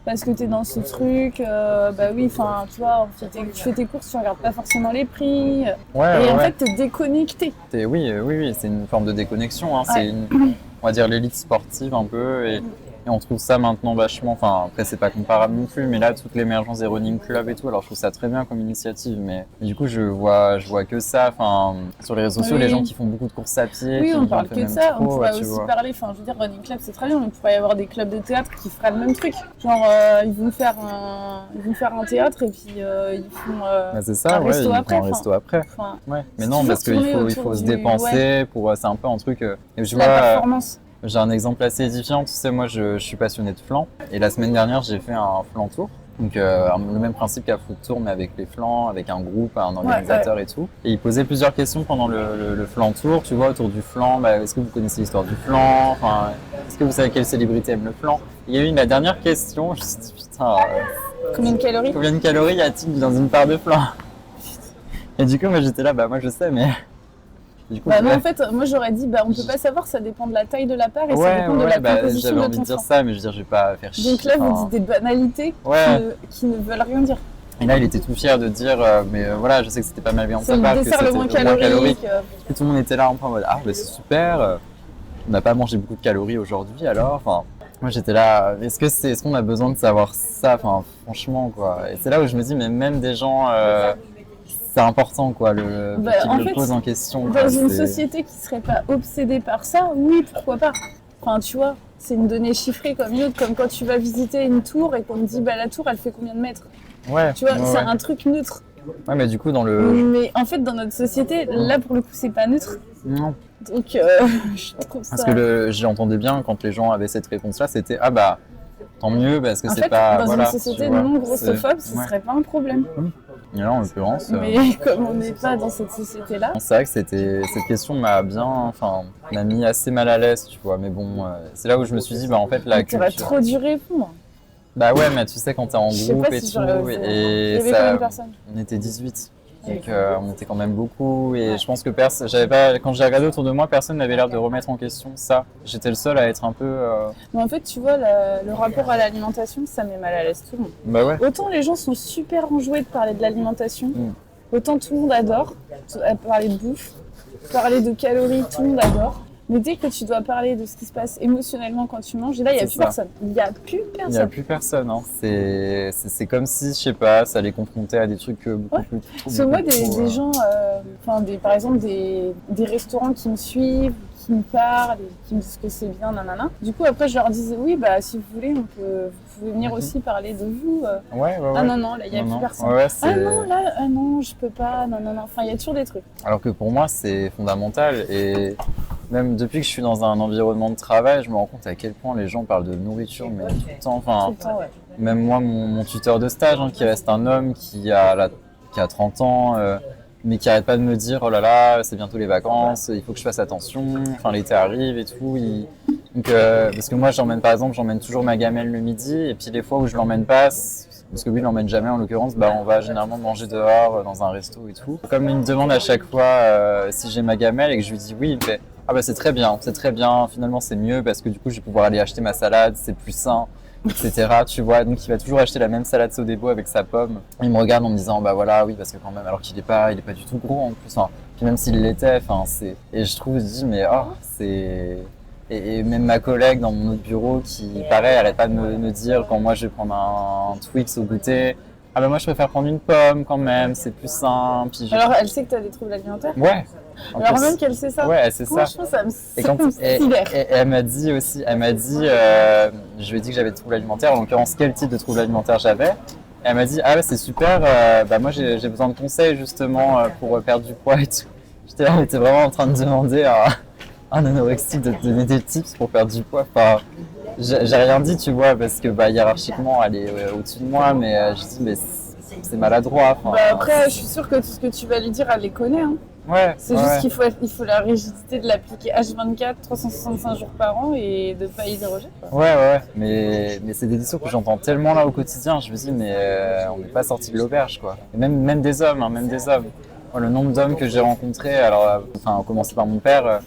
Parce que tu es dans ce truc, bah oui, enfin, tu vois, tu fais tes courses, tu regardes pas forcément les prix. Ouais, et en fait, tu es déconnecté. Oui, c'est une forme de déconnexion. Hein. C'est on va dire l'élite sportive un peu. Et on trouve ça maintenant vachement, enfin après c'est pas comparable non plus, mais là toute l'émergence des running clubs et tout, alors je trouve ça très bien comme initiative, mais du coup je vois que ça, enfin sur les réseaux sociaux, les gens qui font beaucoup de courses à pied. Oui, qui on parle que de ça, on pourrait aussi vois. parler, enfin je veux dire running club c'est très bien, mais il pourrait y avoir des clubs de théâtre qui feraient le même truc, genre ils vont faire un théâtre et puis ils font bah, c'est ça, un resto après. Un resto après. Enfin, ouais. Mais non, parce qu'il faut se dépenser pour, c'est un peu un truc, et je la vois, performance. J'ai un exemple assez édifiant, tu sais, moi je suis passionné de flan et la semaine dernière j'ai fait un flan tour. Donc le même principe qu'à Food Tour mais avec les flans, avec un groupe, un organisateur et tout. Et il posait plusieurs questions pendant le flan tour, tu vois, autour du flan, bah, est-ce que vous connaissez l'histoire du flan, enfin, est-ce que vous savez quelle célébrité aime le flan? Il y a eu la dernière question, je me suis dit putain, combien de calories y a-t-il dans une part de flan? Et du coup moi j'étais là, bah moi je sais mais... Du coup, moi, en fait, moi j'aurais dit, on peut pas savoir, ça dépend de la taille de la part et ça dépend de la composition j'avais de envie ton de dire flan. ça, mais je veux dire, je vais pas faire chier. Donc là, vous dites des banalités qui ne veulent rien dire. Et là, il était tout fier de dire, mais voilà, je sais que c'était pas malveillant de C'est sa part, le que dessert c'était le moins calorique. Et tout le monde était là un peu en mode, ah, bah, c'est super, on n'a pas mangé beaucoup de calories aujourd'hui, alors, enfin... Moi j'étais là, est-ce qu'on a besoin de savoir ça, enfin franchement quoi. Et c'est là où je me dis, mais même des gens... c'est important quoi, qu'ils le posent en question. Dans une société qui serait pas obsédée par ça, oui, pourquoi pas. Enfin, tu vois, c'est une donnée chiffrée comme une autre, comme quand tu vas visiter une tour et qu'on te dit, la tour, elle fait combien de mètres? Ouais. Tu vois, c'est un truc neutre. Ouais, mais du coup, dans le... Mais en fait, dans notre société, là, pour le coup, c'est pas neutre. Non. Donc, je trouve ça... Parce que j'entendais bien quand les gens avaient cette réponse-là, c'était, ah bah, tant mieux, parce que en c'est fait, pas... dans une société non grossophobe, ce serait pas un problème. Et là, en l'occurrence... Mais comme on n'est pas dans cette société-là... C'est vrai que cette question m'a mis assez mal à l'aise, tu vois. Mais bon, c'est là où je me suis dit, en fait, la culture... T'aurais trop dû répondre. Bah ouais, mais tu sais, quand t'es en groupe et tout... Il y avait combien de personnes? On était 18. Donc on était quand même beaucoup et je pense que quand j'ai regardé autour de moi, personne n'avait l'air de remettre en question ça. J'étais le seul à être un peu... Mais en fait, tu vois, le rapport à l'alimentation, ça met mal à l'aise tout le monde. Bah ouais. Autant les gens sont super enjoués de parler de l'alimentation, autant tout le monde adore parler de bouffe, parler de calories, tout le monde adore. Mais dès que tu dois parler de ce qui se passe émotionnellement quand tu manges, et là, il n'y a plus personne. Il n'y a plus personne. Il n'y a plus personne. Hein. C'est comme si, je sais pas, ça les confrontait à des trucs beaucoup plus... Parce que moi, des gens, par exemple, des restaurants qui me suivent, qui me parlent, et qui me disent que c'est bien, nanana. Du coup, après, je leur disais, oui, si vous voulez, vous pouvez venir aussi parler de vous. Ouais. Ah non, là, il n'y a plus personne. Ouais, non, je peux pas, non. Enfin, il y a toujours des trucs. Alors que pour moi, c'est fondamental. Et même depuis que je suis dans un environnement de travail, je me rends compte à quel point les gens parlent de nourriture, mais tout le temps. Enfin, tout le temps, ouais. Même moi, mon tuteur de stage, qui reste un homme qui a 30 ans, mais qui arrête pas de me dire, oh là là, c'est bientôt les vacances, il faut que je fasse attention, enfin l'été arrive et tout. Donc, parce que moi, j'emmène toujours ma gamelle le midi, et puis les fois où je l'emmène pas, parce que lui, il l'emmène jamais en l'occurrence, on va généralement manger dehors, dans un resto et tout. Comme il me demande à chaque fois si j'ai ma gamelle et que je lui dis oui, il me fait, ah bah c'est très bien, finalement c'est mieux parce que du coup je vais pouvoir aller acheter ma salade, c'est plus sain, etc. Tu vois, donc il va toujours acheter la même salade Sodebo avec sa pomme. Il me regarde en me disant bah voilà, oui, parce que quand même, alors qu'il est pas du tout gros en plus, puis même s'il l'était, et je trouve, je dis mais c'est... Et même ma collègue dans mon autre bureau qui, pareil, arrête pas de me dire quand moi je vais prendre un Twix au goûter, ah bah moi je préfère prendre une pomme quand même, c'est plus simple. Alors elle sait que tu as des troubles alimentaires? Ouais. En Alors plus- même qu'elle sait ça. Ouais, c'est ça. Franchement, ça me Et, quand, sidère. et elle m'a dit aussi, je lui ai dit que j'avais des troubles alimentaires, en l'occurrence quel type de troubles alimentaires j'avais. Et elle m'a dit, ah ouais, c'est super, moi j'ai besoin de conseils justement pour perdre du poids et tout. J'étais là, elle était vraiment en train de demander à un anorexique de te donner des tips pour perdre du poids. Enfin, j'ai rien dit, tu vois, parce que hiérarchiquement elle est au-dessus de moi, mais je dis, mais c'est maladroit. Enfin, Après, je suis sûre que tout ce que tu vas lui dire, elle les connaît. Hein. ouais, C'est ouais, juste qu'il faut la rigidité de l'appliquer H24, 365 jours par an et de ne pas y déroger. Quoi. ouais, mais c'est des discours que j'entends tellement là au quotidien, je me dis, mais on n'est pas sorti de l'auberge, quoi. Et même des hommes, même des hommes. Moi, le nombre d'hommes que j'ai rencontrés, alors, à commencer par mon père,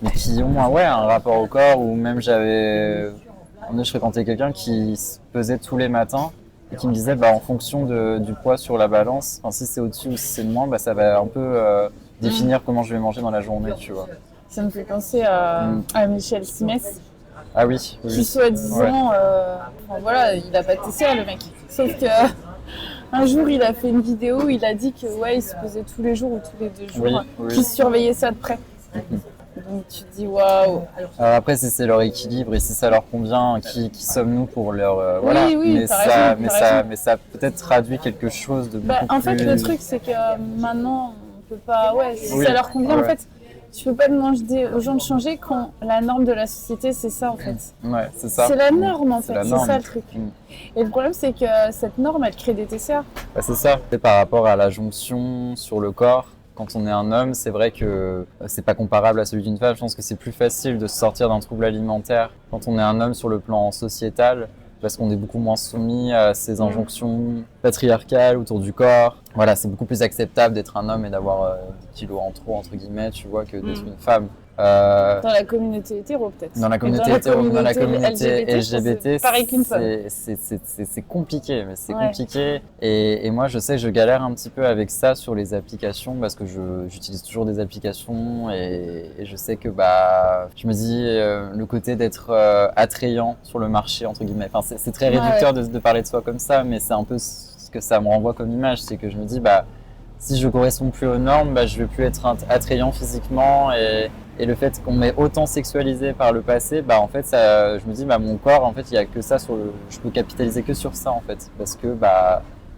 mais qui ont un rapport au corps, ou même je fréquentais quelqu'un qui se pesait tous les matins et qui me disait, en fonction du poids sur la balance, si c'est au-dessus ou si c'est de moins, ça va un peu définir comment je vais manger dans la journée, tu vois. Ça me fait penser à Michel Simès, Ah oui, qui oui. soi-disant, il a pas de TCA le mec. Sauf que un jour, il a fait une vidéo où il a dit que il se pesait tous les jours ou tous les 2 jours, Oui. qu'il surveillait ça de près. Donc tu te dis waouh. Alors après, si c'est leur équilibre et si ça leur convient, qui sommes-nous pour leur voilà. Oui, Mais t'as raison. mais ça peut-être traduit quelque chose de beaucoup En fait, plus. le truc, c'est que maintenant, on peut pas. Si Oui. ça leur convient, Ouais. en fait, tu peux pas demander aux gens de changer quand la norme de la société, c'est ça, en fait. Ouais, c'est ça. C'est la norme, en C'est fait. la C'est norme. ça le truc. Et le problème, c'est que cette norme, elle crée des TCA. C'est ça. C'est par rapport à la jonction sur le corps. Quand on est un homme, c'est vrai que c'est pas comparable à celui d'une femme. Je pense que c'est plus facile de se sortir d'un trouble alimentaire quand on est un homme sur le plan sociétal, parce qu'on est beaucoup moins soumis à ces injonctions patriarcales autour du corps. Voilà, c'est beaucoup plus acceptable d'être un homme et d'avoir des kilos en trop, entre guillemets, tu vois, que d'être une femme. Dans la communauté hétéro, peut-être. Dans la communauté hétéro, dans la communauté LGBT, c'est pareil qu'une femme. c'est compliqué, mais c'est Ouais. compliqué. Et moi, je sais que je galère un petit peu avec ça sur les applications parce que j'utilise toujours des applications et je sais que je me dis le côté d'être attrayant sur le marché, entre guillemets. Enfin, c'est très réducteur de parler de soi comme ça, mais c'est un peu ce que ça me renvoie comme image, c'est que je me dis si je corresponds plus aux normes, je vais plus être attrayant physiquement et le fait qu'on m'ait autant sexualisé par le passé, en fait, ça, je me dis, mon corps, en fait, il y a que ça je peux capitaliser que sur ça, en fait, parce que,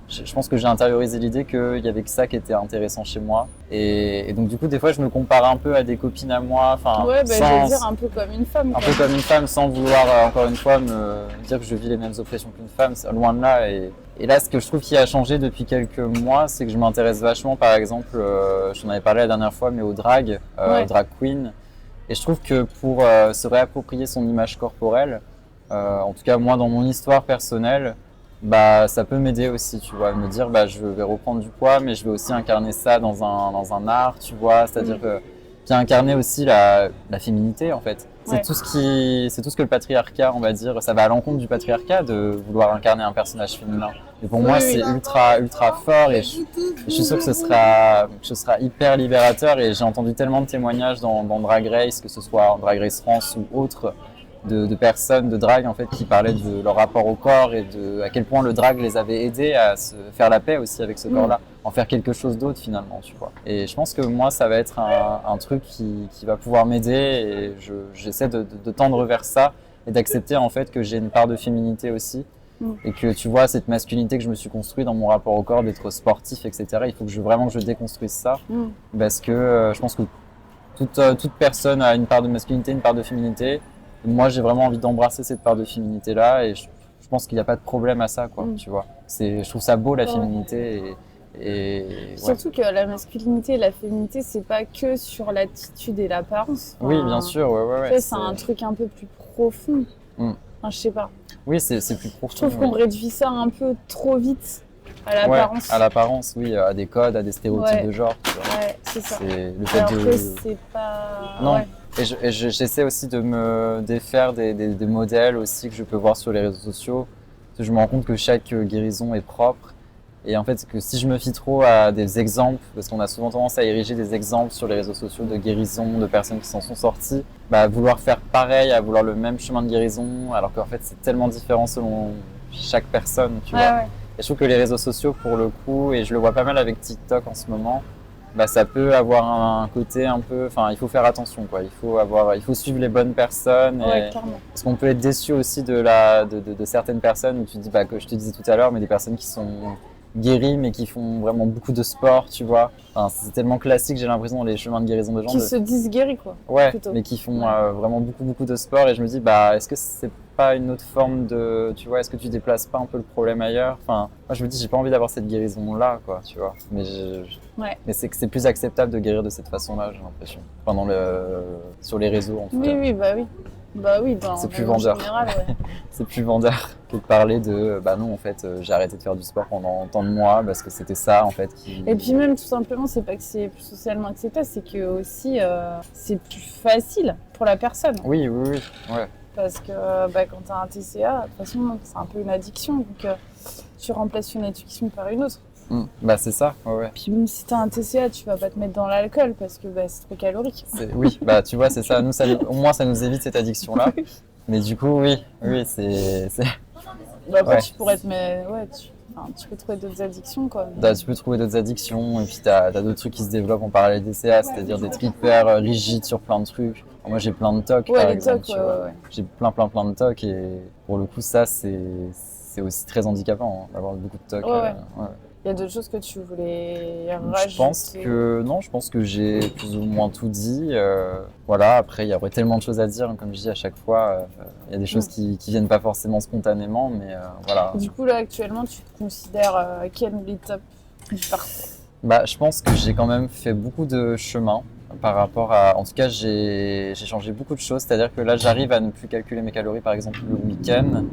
je pense que j'ai intériorisé l'idée qu'il y avait que ça qui était intéressant chez moi. Et donc, du coup, des fois, je me compare un peu à des copines à moi, je veux dire un peu comme une femme. Un peu comme une femme, sans vouloir, encore une fois, me dire que je vis les mêmes oppressions qu'une femme, c'est loin de là. Et là, ce que je trouve qui a changé depuis quelques mois, c'est que je m'intéresse vachement, par exemple, je t'en avais parlé la dernière fois, mais au drag, au drag queen. Et je trouve que pour se réapproprier son image corporelle, en tout cas moi dans mon histoire personnelle, ça peut m'aider aussi, tu vois, me dire je vais reprendre du poids, mais je vais aussi incarner ça dans un art, tu vois, c'est-à-dire que puis incarner aussi la féminité en fait. C'est tout ce que le patriarcat, on va dire, ça va à l'encontre du patriarcat de vouloir incarner un personnage féminin. Et pour moi, c'est ultra fort et je suis sûr que ce sera hyper libérateur. Et j'ai entendu tellement de témoignages dans Drag Race, que ce soit en Drag Race France ou autre, de personnes de drag en fait qui parlaient de leur rapport au corps et à quel point le drag les avait aidés à se faire la paix aussi avec ce corps-là, en faire quelque chose d'autre finalement, tu vois. Et je pense que moi ça va être un truc qui va pouvoir m'aider et j'essaie de tendre vers ça et d'accepter en fait que j'ai une part de féminité aussi et que tu vois cette masculinité que je me suis construit dans mon rapport au corps, d'être sportif, etc. Il faut que je déconstruise ça parce que je pense que toute personne a une part de masculinité, une part de féminité. Moi, j'ai vraiment envie d'embrasser cette part de féminité-là et je pense qu'il n'y a pas de problème à ça, quoi, tu vois. Je trouve ça beau, la féminité. Surtout que la masculinité et la féminité, c'est pas que sur l'attitude et l'apparence. Oui, bien sûr, ouais. C'est un truc un peu plus profond. Je sais pas. Oui, c'est plus profond. Je trouve qu'on réduit ça un peu trop vite à l'apparence. À l'apparence, oui, à des codes, à des stéréotypes de genre. Tu vois. Ouais, c'est ça. Le fait alors que c'est pas... Non. Et j'essaie aussi de me défaire des modèles aussi que je peux voir sur les réseaux sociaux. Parce que je me rends compte que chaque guérison est propre. Et en fait, que si je me fie trop à des exemples, parce qu'on a souvent tendance à ériger des exemples sur les réseaux sociaux de guérison, de personnes qui s'en sont sorties, vouloir faire pareil, à vouloir le même chemin de guérison, alors qu'en fait c'est tellement différent selon chaque personne, tu vois. Et je trouve que les réseaux sociaux, pour le coup, et je le vois pas mal avec TikTok en ce moment, bah, ça peut avoir un côté un peu, enfin, il faut faire attention, quoi. Il faut suivre les bonnes personnes. Ouais, Et... clairement. Parce qu'on peut être déçu aussi de certaines personnes où tu te dis, bah, que je te disais tout à l'heure, mais des personnes qui sont guéries, mais qui font vraiment beaucoup de sport, tu vois. Enfin, c'est tellement classique, j'ai l'impression, dans les chemins de guérison de gens. Qui se disent guéris, quoi. Ouais, plutôt. mais qui font vraiment beaucoup de sport. Et je me dis, bah, est-ce que c'est pas une autre forme de, tu vois, est-ce que tu déplaces pas un peu le problème ailleurs? Enfin, moi, je me dis, j'ai pas envie d'avoir cette guérison-là, quoi, tu vois. Mais mais c'est que c'est plus acceptable de guérir de cette façon-là, j'ai l'impression. Enfin, sur les réseaux, en tout cas. Oui, bah oui. Bah oui, C'est plus en vendeur. général, ouais. C'est plus vendeur que de parler de, bah non, en fait, j'ai arrêté de faire du sport pendant tant de mois parce que c'était ça, en fait, qui... Et puis même, tout simplement, c'est pas que c'est plus socialement acceptable, c'est que aussi, c'est plus facile pour la personne. Oui, ouais. Parce que bah, quand t'as un TCA, de toute façon, c'est un peu une addiction. Donc, tu remplaces une addiction par une autre. Bah c'est ça, ouais. Puis même si t'as un TCA, tu vas pas te mettre dans l'alcool parce que bah, c'est trop calorique. Oui, bah tu vois, c'est ça. Nous, au moins, ça nous évite cette addiction-là. Mais du coup, oui, c'est... Bah, après, Ouais. tu pourrais te mettre... Ouais, tu peux trouver d'autres addictions, quoi. Tu peux trouver d'autres addictions et puis t'as d'autres trucs qui se développent en parallèle des CA, c'est-à-dire d'être hyper rigide sur plein de trucs. Moi, j'ai plein de tocs, Ouais, par les exemple. tocs, Tu vois. ouais. J'ai plein de tocs et pour le coup, ça, c'est aussi très handicapant, hein, d'avoir beaucoup de tocs. Ouais. Il y a d'autres choses que tu voulais rajouter. Je pense que j'ai plus ou moins tout dit. Voilà, après, il y aurait tellement de choses à dire, hein, comme je dis à chaque fois. Il y a des choses qui viennent pas forcément spontanément, mais voilà. Du coup, là, actuellement, tu te considères à quelle étape du parcours? Bah, je pense que j'ai quand même fait beaucoup de chemin par rapport à... En tout cas, j'ai changé beaucoup de choses. C'est-à-dire que là, j'arrive à ne plus calculer mes calories, par exemple, le week-end.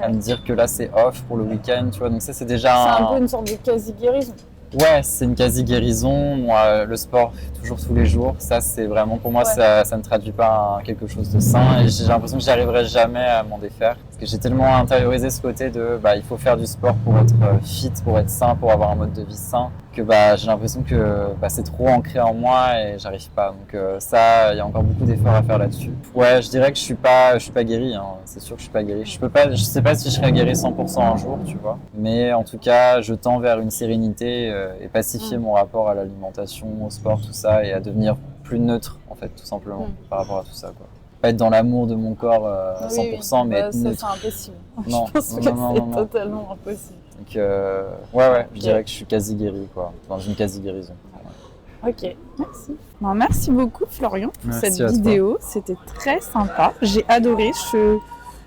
À me dire que là, c'est off pour le week-end, tu vois. Donc ça, c'est déjà C'est un peu une sorte de quasi-guérison. Ouais, c'est une quasi-guérison. Moi, le sport, toujours tous les jours, ça, c'est vraiment, pour moi, ça ne traduit pas quelque chose de sain. Et j'ai l'impression que j'y arriverai jamais à m'en défaire. Parce que j'ai tellement intériorisé ce côté de, bah, il faut faire du sport pour être fit, pour être sain, pour avoir un mode de vie sain, que bah, j'ai l'impression que bah, c'est trop ancré en moi et j'arrive pas. Donc ça, il y a encore beaucoup d'efforts à faire là-dessus. Ouais, je dirais que je suis pas guéri, hein. C'est sûr que je suis pas guéri. Je sais pas si je serai guéri 100% un jour, tu vois. Mais en tout cas, je tends vers une sérénité et pacifier mon rapport à l'alimentation, au sport, tout ça, et à devenir plus neutre, en fait, tout simplement, par rapport à tout ça, quoi. Pas être dans l'amour de mon corps à 100%, mais être neutre. Ça, c'est impossible. Non, je pense que c'est totalement impossible. Donc, ouais, je dirais que je suis quasi guéri, quoi, dans une quasi guérison. Ok, merci. Bon, merci beaucoup, Florian, pour Merci cette vidéo. C'était très sympa. J'ai adoré.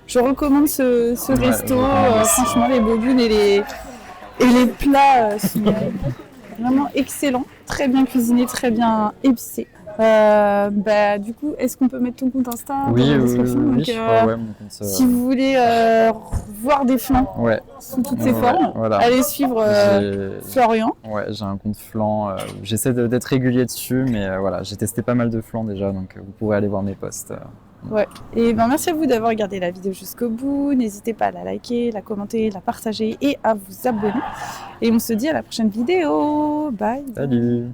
Je recommande ce resto. Franchement, les bobounes et les plats sont vraiment excellents. Très bien cuisinés, très bien épicés. Bah, du coup, est-ce qu'on peut mettre ton compte Insta dans la description? Oui, Donc, ouais, mon compte, si vous voulez voir des flancs sous toutes ses formes, voilà. allez suivre Florian. Ouais, j'ai un compte flan. J'essaie d'être régulier dessus, mais voilà, j'ai testé pas mal de flans déjà, donc vous pourrez aller voir mes posts. Ouais. Et ben merci à vous d'avoir regardé la vidéo jusqu'au bout. N'hésitez pas à la liker, la commenter, la partager et à vous abonner. Et on se dit à la prochaine vidéo. Bye. Salut.